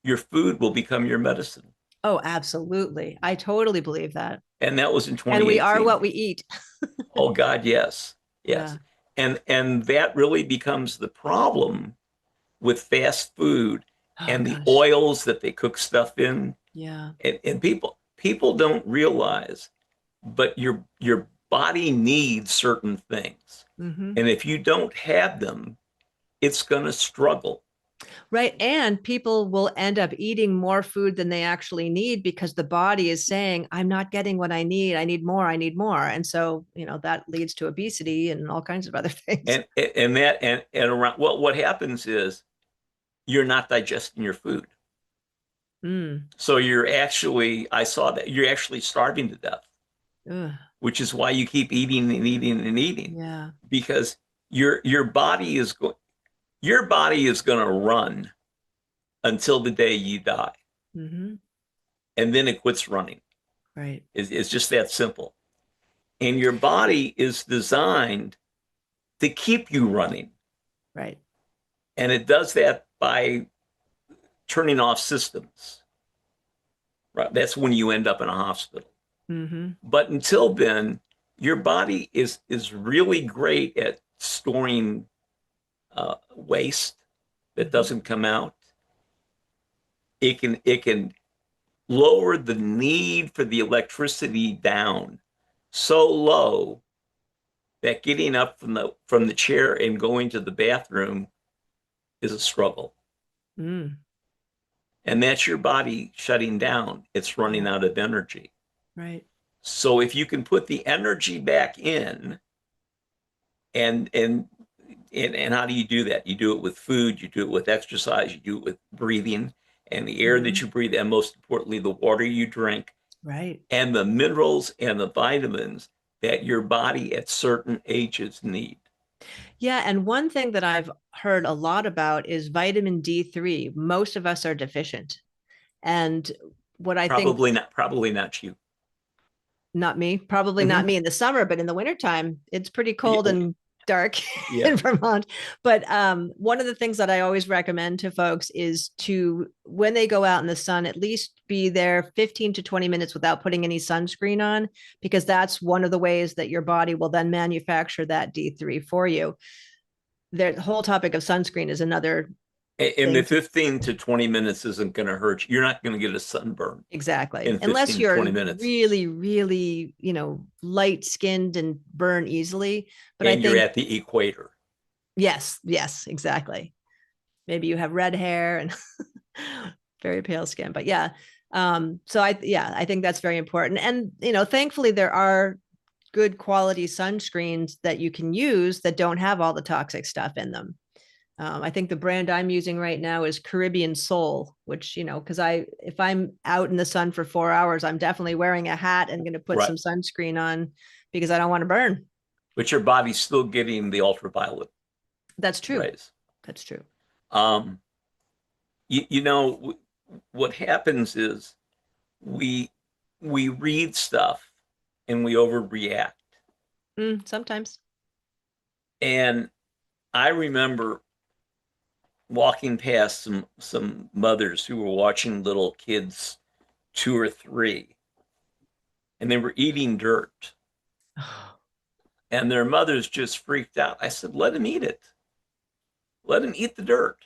Speaker 1: your food will become your medicine.
Speaker 2: Oh, absolutely. I totally believe that.
Speaker 1: And that was in
Speaker 2: And we are
Speaker 1: 2018.
Speaker 2: what we eat.
Speaker 1: Oh God, yes.
Speaker 2: Yeah.
Speaker 1: Yes. And that really becomes the problem with fast food
Speaker 2: Oh
Speaker 1: and the
Speaker 2: gosh.
Speaker 1: oils that they cook stuff in.
Speaker 2: Yeah.
Speaker 1: And people don't realize, but your body needs certain things.
Speaker 2: Hmm.
Speaker 1: And if you don't have them, it's going to struggle.
Speaker 2: Right. And people will end up eating more food than they actually need because the body is saying, I'm not getting what I need. I need more. I need more. And so, that leads to obesity and all kinds of other things.
Speaker 1: And around what happens is you're not digesting your food.
Speaker 2: Mm.
Speaker 1: So I saw that you're actually starving to death,
Speaker 2: Ugh.
Speaker 1: which is why you keep eating and eating and eating,
Speaker 2: Yeah.
Speaker 1: because your body is going to run until the day you die,
Speaker 2: Hmm.
Speaker 1: and then it quits running.
Speaker 2: Right.
Speaker 1: It's just that simple. And your body is designed to keep you running,
Speaker 2: Right.
Speaker 1: and it does that by turning off systems. Right? That's when you end up in a hospital.
Speaker 2: Hmm.
Speaker 1: But until then, your body is really great at storing waste that
Speaker 2: Hmm.
Speaker 1: doesn't come out. It can lower the need for the electricity down so low that getting up from the chair and going to the bathroom is a struggle.
Speaker 2: Mm.
Speaker 1: And that's your body shutting down. It's running
Speaker 2: Yeah.
Speaker 1: out of energy.
Speaker 2: Right.
Speaker 1: So if you can put the energy back in, and and and how do you do that? You do it with food, you do it with exercise, you do it with breathing and the air that
Speaker 2: Hmm.
Speaker 1: you breathe, and most importantly, the water you drink,
Speaker 2: Right.
Speaker 1: and the minerals and the vitamins that your body at certain ages need.
Speaker 2: Yeah. And one thing that I've heard a lot about is vitamin D3. Most of us are deficient. And what I think,
Speaker 1: Probably not you.
Speaker 2: not me, probably not
Speaker 1: Mm-hmm.
Speaker 2: me in the summer, but in the wintertime, it's pretty
Speaker 1: Yeah,
Speaker 2: cold and dark
Speaker 1: yeah.
Speaker 2: in Vermont. But one of the things that I always recommend to folks is to, when they go out in the sun, at least be there 15 to 20 minutes without putting any sunscreen on, because that's one of the ways that your body will then manufacture that D3 for you. The whole topic of sunscreen is another
Speaker 1: And the
Speaker 2: thing to
Speaker 1: 15 to 20 minutes isn't going to hurt you. You're not going to get a sunburn
Speaker 2: exactly,
Speaker 1: in
Speaker 2: unless
Speaker 1: 15 to 20
Speaker 2: you're
Speaker 1: minutes.
Speaker 2: really, really, light skinned and burn easily. But I
Speaker 1: And you're
Speaker 2: think
Speaker 1: at the equator.
Speaker 2: yes, yes, exactly. maybe you have red hair and very pale skin. But yeah, so I think that's very important. And thankfully there are good quality sunscreens that you can use that don't have all the toxic stuff in them. I think the brand I'm using right now is Caribbean Soul, which, because if I'm out in the sun for 4 hours, I'm definitely wearing a hat and going to put
Speaker 1: Right.
Speaker 2: some sunscreen on because I don't want to burn.
Speaker 1: But your body's still getting the ultraviolet
Speaker 2: That's true.
Speaker 1: rays.
Speaker 2: That's true.
Speaker 1: Um, you know, what happens is we read stuff and we overreact.
Speaker 2: Sometimes.
Speaker 1: And I remember walking past some mothers who were watching little kids, 2 or 3, and they were eating dirt. And their mothers just freaked out. I said, let them eat it. Let them eat the dirt.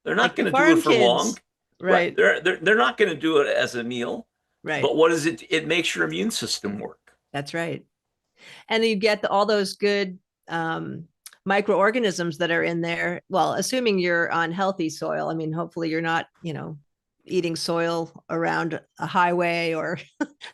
Speaker 1: They're not
Speaker 2: Like the
Speaker 1: going to do it
Speaker 2: farm
Speaker 1: for long.
Speaker 2: kids. Right.
Speaker 1: They're not going to do it as a meal.
Speaker 2: Right.
Speaker 1: But what is it? It makes your immune system work.
Speaker 2: That's right. And you get all those good microorganisms that are in there. Well, assuming you're on healthy soil. I mean, hopefully you're not, eating soil around a highway or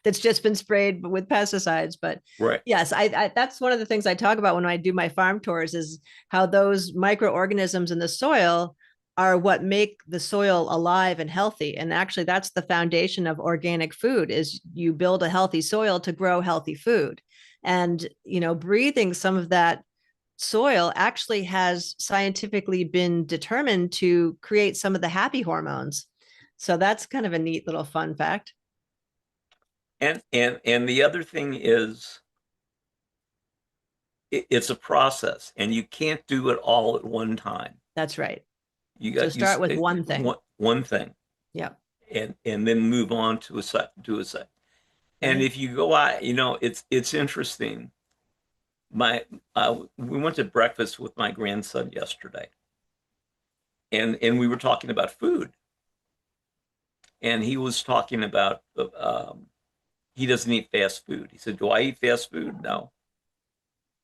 Speaker 2: that's just been sprayed with pesticides. But
Speaker 1: Right.
Speaker 2: yes, I that's one of the things I talk about when I do my farm tours is how those microorganisms in the soil are what make the soil alive and healthy. And actually that's the foundation of organic food is you build a healthy soil to grow healthy food. And, breathing some of that soil actually has scientifically been determined to create some of the happy hormones. So that's kind of a neat little fun fact.
Speaker 1: And the other thing is it's a process and you can't do it all at one time.
Speaker 2: That's right.
Speaker 1: You
Speaker 2: So
Speaker 1: got
Speaker 2: start with one thing.
Speaker 1: One thing.
Speaker 2: Yeah.
Speaker 1: And then move on to a second. And
Speaker 2: Right.
Speaker 1: if you go out, it's interesting. We went to breakfast with my grandson yesterday, and we were talking about food, and he was talking about he doesn't eat fast food. He said, "Do I eat fast food?" No.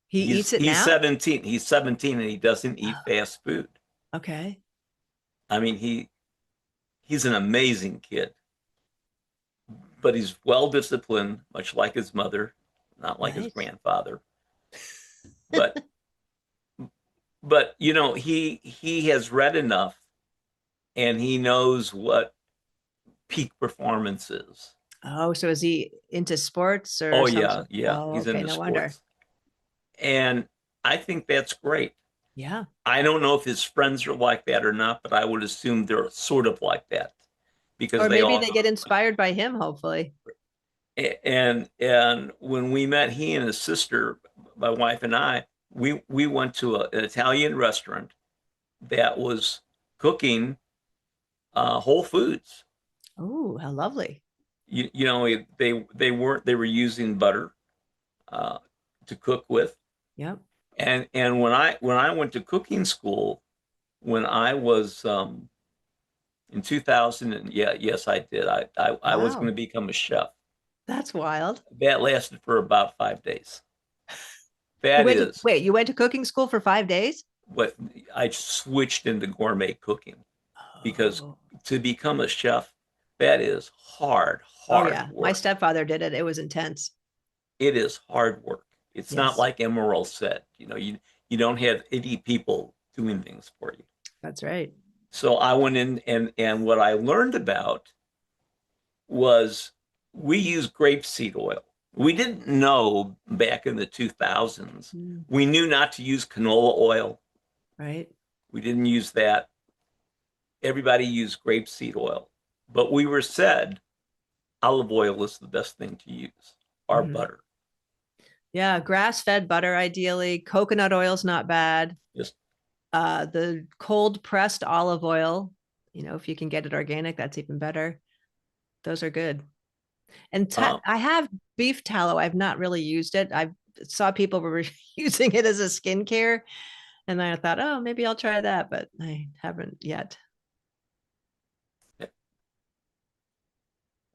Speaker 2: He eats it
Speaker 1: He's
Speaker 2: now?
Speaker 1: 17. He's 17 and he doesn't eat fast food.
Speaker 2: Okay.
Speaker 1: I mean, he's an amazing kid, but he's well disciplined, much like his mother, not like his
Speaker 2: Right.
Speaker 1: grandfather. But he has read enough and he knows what peak performance is.
Speaker 2: Oh, so is he into sports or
Speaker 1: Oh yeah,
Speaker 2: something?
Speaker 1: yeah,
Speaker 2: Oh,
Speaker 1: he's
Speaker 2: okay.
Speaker 1: into
Speaker 2: No wonder.
Speaker 1: sports. And I think that's great.
Speaker 2: Yeah.
Speaker 1: I don't know if his friends are like that or not, but I would assume they're sort of like that because
Speaker 2: Or
Speaker 1: they
Speaker 2: maybe
Speaker 1: all
Speaker 2: they get inspired by him, hopefully.
Speaker 1: and when we met he and his sister, my wife and I, we went to an Italian restaurant that was cooking whole foods.
Speaker 2: Oh, how lovely.
Speaker 1: They were using butter to cook with.
Speaker 2: Yep.
Speaker 1: And when I went to cooking school, when I was in 2000, and yeah, yes, I did. I was going to
Speaker 2: Wow.
Speaker 1: become a chef.
Speaker 2: That's wild.
Speaker 1: That lasted for about 5 days. That is
Speaker 2: You went to cooking school for 5 days?
Speaker 1: what I switched into gourmet cooking because
Speaker 2: Oh.
Speaker 1: to become a chef, that is hard,
Speaker 2: Oh
Speaker 1: hard
Speaker 2: yeah. My
Speaker 1: work.
Speaker 2: stepfather did it. It was intense.
Speaker 1: It is hard work. It's not
Speaker 2: Yes,
Speaker 1: like Emerald said, you don't have 80 people doing things for you.
Speaker 2: that's right.
Speaker 1: So I went in and what I learned about was we use grapeseed oil. We didn't know back in the 2000s.
Speaker 2: Mm,
Speaker 1: We knew not to use canola oil.
Speaker 2: right.
Speaker 1: We didn't use that. Everybody used grapeseed oil. But we were said olive oil is the best thing to use, or
Speaker 2: Mhm.
Speaker 1: butter.
Speaker 2: Yeah, grass-fed butter, ideally. Coconut oil's not bad.
Speaker 1: Just
Speaker 2: The cold pressed olive oil, if you can get it organic, that's even better. Those are good. And
Speaker 1: um,
Speaker 2: I have beef tallow. I've not really used it. I saw people were using it as a skincare, and I thought, oh, maybe I'll try that, but I haven't yet.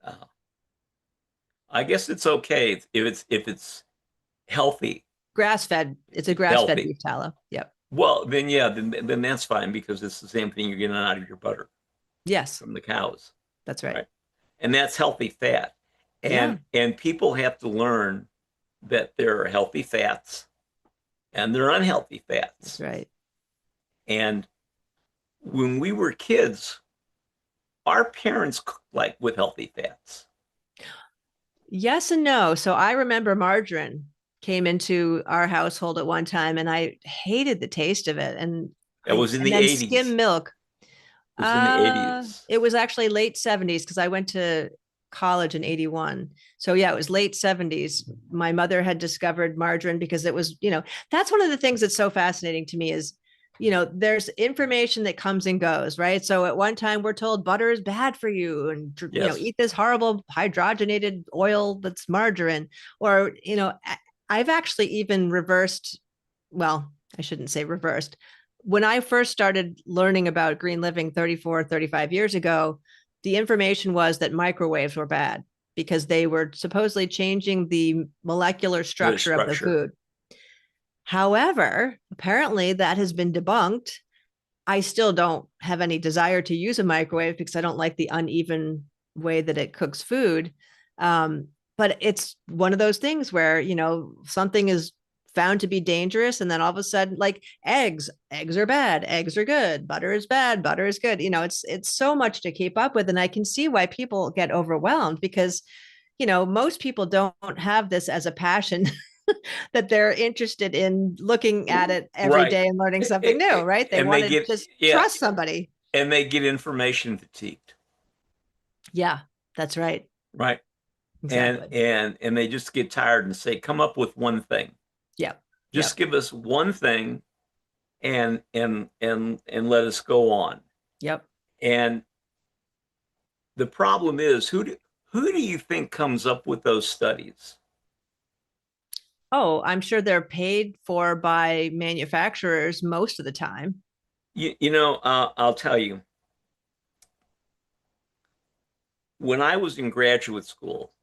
Speaker 1: uh, I guess it's okay if it's healthy.
Speaker 2: Grass fed. It's a
Speaker 1: It's
Speaker 2: grass fed
Speaker 1: healthy.
Speaker 2: beef tallow. Yep.
Speaker 1: Well, then yeah, then that's fine because it's the same thing you're getting out of your butter
Speaker 2: Yes,
Speaker 1: from the cows,
Speaker 2: that's right.
Speaker 1: right? And that's healthy fat.
Speaker 2: Yeah,
Speaker 1: And people have to learn that there are healthy fats and there are unhealthy
Speaker 2: that's
Speaker 1: fats.
Speaker 2: right.
Speaker 1: And when we were kids, our parents cooked like with healthy fats.
Speaker 2: Yes and no. So I remember margarine came into our household at one time and I hated the taste of it.
Speaker 1: That was in
Speaker 2: And
Speaker 1: the
Speaker 2: then
Speaker 1: 80s.
Speaker 2: skim milk.
Speaker 1: It was in the 80s.
Speaker 2: It was actually late 70s because I went to college in 81. So yeah, it was late 70s. My mother had discovered margarine because it was, that's one of the things that's so fascinating to me is, there's information that comes and goes, right? So at one time we're told butter is bad for you and,
Speaker 1: Yes.
Speaker 2: eat this horrible hydrogenated oil that's margarine. Or, I've actually even reversed, well, I shouldn't say reversed. When I first started learning about green living 34, 35 years ago, the information was that microwaves were bad because they were supposedly changing the molecular
Speaker 1: The
Speaker 2: structure of the
Speaker 1: structure.
Speaker 2: food. However, apparently that has been debunked. I still don't have any desire to use a microwave because I don't like the uneven way that it cooks food. But it's one of those things where, something is found to be dangerous. And then all of a sudden, like eggs are bad, eggs are good, butter is bad, butter is good. It's so much to keep up with. And I can see why people get overwhelmed because, most people don't have this as a passion that they're interested in looking at it every
Speaker 1: Right.
Speaker 2: day and learning something new, right? They
Speaker 1: And
Speaker 2: want
Speaker 1: they
Speaker 2: to
Speaker 1: get,
Speaker 2: just
Speaker 1: yeah,
Speaker 2: trust somebody.
Speaker 1: and they get information fatigued,
Speaker 2: Yeah, that's right.
Speaker 1: right? And
Speaker 2: Exactly.
Speaker 1: and and they just get tired and say, come up with one thing.
Speaker 2: Yep.
Speaker 1: Just
Speaker 2: Yep.
Speaker 1: give us one thing and let us go on.
Speaker 2: Yep.
Speaker 1: And the problem is, who do you think comes up with those studies?
Speaker 2: Oh, I'm sure they're paid for by manufacturers most of the time.
Speaker 1: I'll tell you, when I was in graduate school,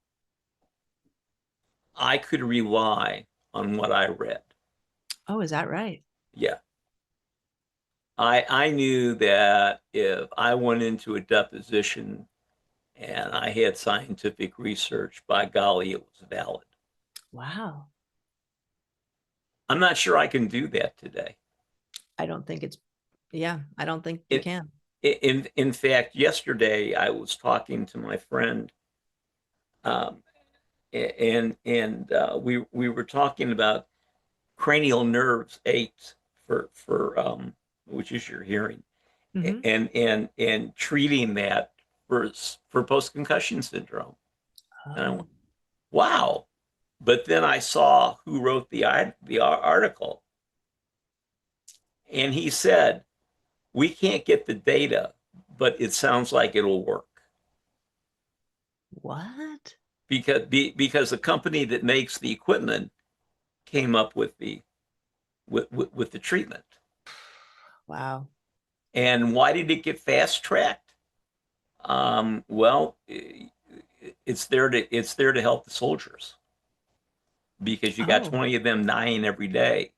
Speaker 1: I could rely on what I read.
Speaker 2: Oh, is that right?
Speaker 1: Yeah. I knew that if I went into a deposition and I had scientific research, by golly, it was valid.
Speaker 2: Wow.
Speaker 1: I'm not sure I can do that today.
Speaker 2: I don't think it's, yeah, I don't think you
Speaker 1: It,
Speaker 2: can.
Speaker 1: in fact, yesterday I was talking to my friend, um, and we were talking about cranial nerves eight for which is your hearing,
Speaker 2: Hmm.
Speaker 1: and treating that for post concussion syndrome. And I
Speaker 2: Oh,
Speaker 1: went, wow. But then I saw who wrote the article, and he said, we can't get the data, but it sounds like it'll work
Speaker 2: what?
Speaker 1: because the company that makes the equipment came up with with the treatment.
Speaker 2: Wow.
Speaker 1: And why did it get fast tracked? Well, it's there to help the soldiers because you got
Speaker 2: Oh,
Speaker 1: 20 of them dying every day,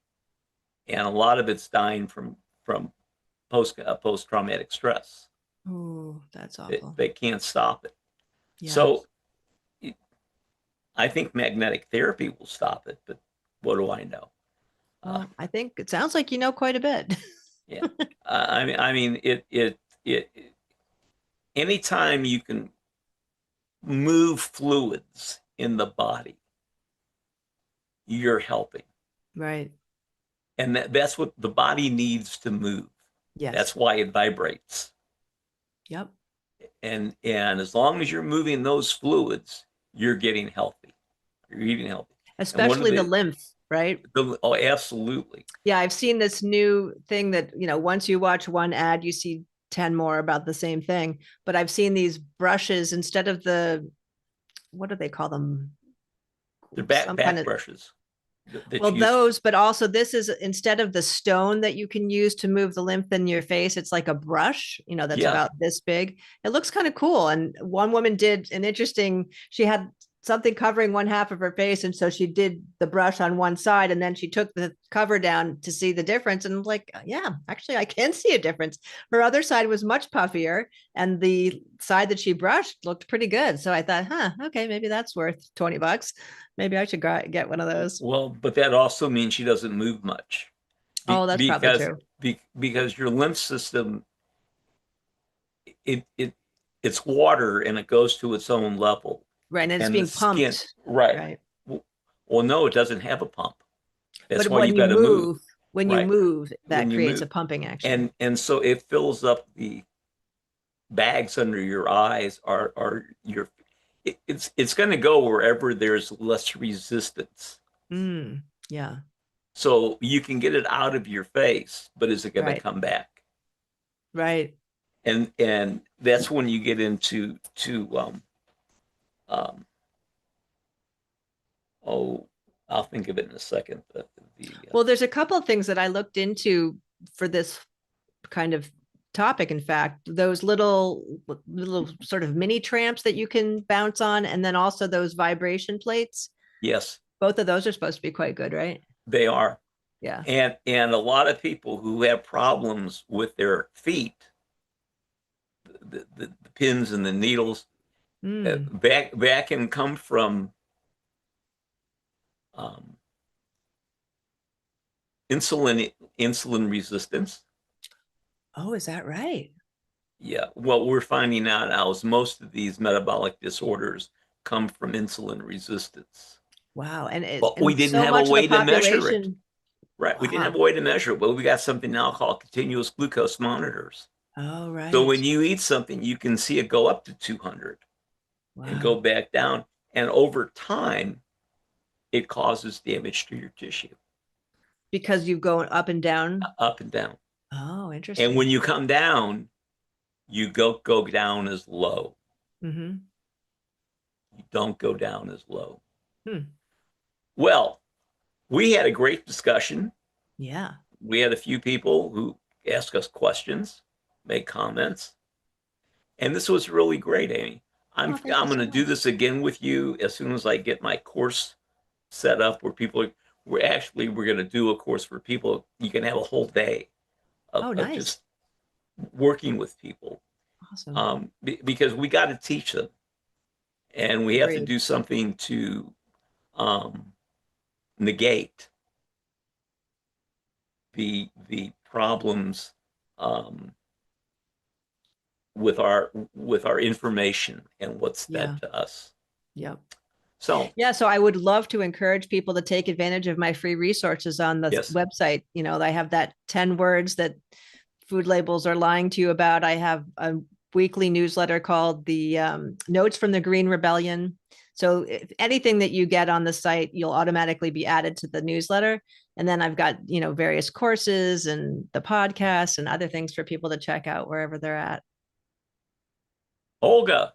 Speaker 1: and a lot of it's dying from post traumatic stress.
Speaker 2: oh, that's
Speaker 1: They,
Speaker 2: awful.
Speaker 1: they can't stop it.
Speaker 2: Yeah.
Speaker 1: So I think magnetic therapy will stop it, but what do I know? Uh,
Speaker 2: Well, I think it sounds like you know quite a bit.
Speaker 1: yeah, I mean, it. Anytime you can move fluids in the body, you're helping,
Speaker 2: Right.
Speaker 1: and that's what the body needs to move. That's
Speaker 2: Yes.
Speaker 1: why it vibrates,
Speaker 2: Yep.
Speaker 1: and as long as you're moving those fluids, you're getting healthy. You're eating healthy, and one of
Speaker 2: Especially the lymph, right?
Speaker 1: oh, absolutely,
Speaker 2: Yeah, I've seen this new thing that, once you watch one ad, you see 10 more about the same thing. But I've seen these brushes instead of what do they call them?
Speaker 1: they're
Speaker 2: Some kind
Speaker 1: back
Speaker 2: of,
Speaker 1: brushes that
Speaker 2: well,
Speaker 1: you use.
Speaker 2: those, but also this is instead of the stone that you can use to move the lymph in your face, it's like a brush, that's
Speaker 1: Yeah,
Speaker 2: about this big. It looks kind of cool. And one woman did an interesting, she had something covering one half of her face. And so she did the brush on one side and then she took the cover down to see the difference. And I'm like, yeah, actually, I can see a difference. Her other side was much puffier and the side that she brushed looked pretty good. So I thought, okay, maybe that's worth $20. Maybe I should get one of those.
Speaker 1: Well, but that also means she doesn't move much.
Speaker 2: Oh, that's probably true.
Speaker 1: Because your lymph system, it's water and it goes to its own level.
Speaker 2: Right. And it's
Speaker 1: And
Speaker 2: being
Speaker 1: the skin,
Speaker 2: pumped.
Speaker 1: right. Well, no, it doesn't have a pump. That's
Speaker 2: But
Speaker 1: why
Speaker 2: when
Speaker 1: you
Speaker 2: you
Speaker 1: got to move.
Speaker 2: when you
Speaker 1: Right.
Speaker 2: move, that
Speaker 1: When you
Speaker 2: creates a
Speaker 1: move.
Speaker 2: pumping action.
Speaker 1: And so it fills up the bags under your eyes it's going to go wherever there's less resistance.
Speaker 2: Yeah.
Speaker 1: So you can get it out of your face, but is it going to
Speaker 2: Right.
Speaker 1: come back?
Speaker 2: Right.
Speaker 1: And that's when you get into I'll think of it in a second.
Speaker 2: Well, there's a couple of things that I looked into for this kind of topic. In fact, those little sort of mini tramps that you can bounce on, and then also those vibration plates.
Speaker 1: Yes,
Speaker 2: both of those are supposed to be quite good, right?
Speaker 1: they are.
Speaker 2: Yeah.
Speaker 1: And a lot of people who have problems with their feet, the pins and the needles, that can come from insulin resistance.
Speaker 2: Oh, is that right?
Speaker 1: Yeah. What we're finding out now is most of these metabolic disorders come from insulin resistance.
Speaker 2: Wow.
Speaker 1: But we didn't have a way to measure it. Right.
Speaker 2: Wow.
Speaker 1: We didn't have a way to measure it, but we got something now called continuous glucose monitors.
Speaker 2: Oh, right.
Speaker 1: So when you eat something, you can see it go up to 200 and go back down. And over time, it causes damage to your tissue.
Speaker 2: Because you go up and down?
Speaker 1: Up and down.
Speaker 2: Oh, interesting.
Speaker 1: And when you come down, you go down as low. You don't go down as low. Well, we had a great discussion.
Speaker 2: Yeah.
Speaker 1: We had a few people who asked us questions, make comments. And this was really great, Amy. I'm going to do this again with you as soon as I get my course set up where we're going to do a course where people, you can have a whole day of just working with people.
Speaker 2: Awesome.
Speaker 1: Because we got to teach them. And we have to do something to negate the problems with our information and what's fed to us.
Speaker 2: Yep.
Speaker 1: So
Speaker 2: I would love to encourage people to take advantage of my free resources on the website. You know, I have that 10 words that food labels are lying to you about. I have a weekly newsletter called the Notes from the Green Rebellion. So if anything that you get on the site, you'll automatically be added to the newsletter. And then I've got, various courses and the podcast and other things for people to check out wherever they're at.
Speaker 1: Olga,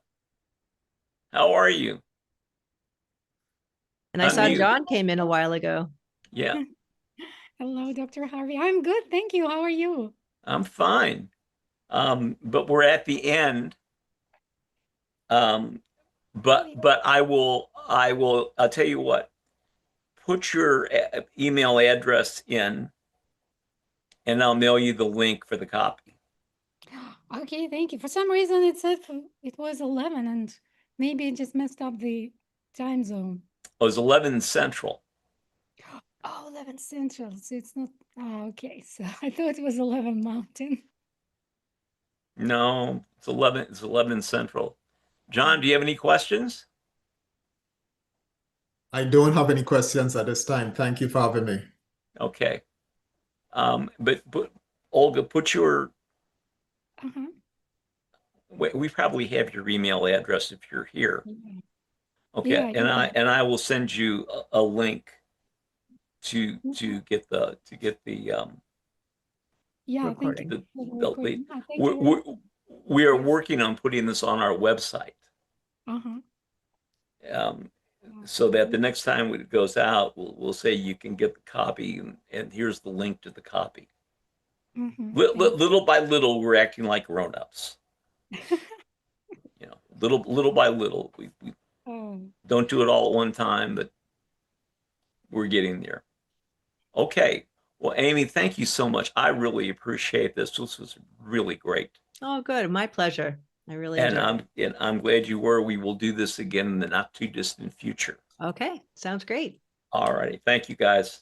Speaker 1: how are you?
Speaker 2: And I saw John came in a while ago.
Speaker 1: Yeah.
Speaker 4: Hello, Dr. Harvey. I'm good. Thank you. How are you?
Speaker 1: I'm fine. But we're at the end. But I'll tell you what, put your email address in and I'll mail you the link for the copy.
Speaker 4: Okay, thank you. For some reason, it said it was 11 and maybe it just messed up the time zone.
Speaker 1: Oh, it was 11 Central.
Speaker 4: Oh, 11 Central. So it's not. Oh, okay. So I thought it was 11 Mountain.
Speaker 1: No, it's 11 Central. John, do you have any questions?
Speaker 5: I don't have any questions at this time. Thank you for having me.
Speaker 1: Okay. But Olga, put your. We probably have your email address if you're here. Okay, yeah, and I will send you a link to get the
Speaker 2: recording.
Speaker 1: We are working on putting this on our website. So that the next time it goes out, we'll say you can get the copy and here's the link to the copy. Little by little, we're acting like grown-ups. Little by little, we Don't do it all at one time, but we're getting there. Okay. Well, Amy, thank you so much. I really appreciate this. This was really great.
Speaker 2: Oh, good. My pleasure. I really enjoyed it.
Speaker 1: And I'm glad you were. We will do this again in the not too distant future.
Speaker 2: Okay, sounds great.
Speaker 1: All righty. Thank you, guys.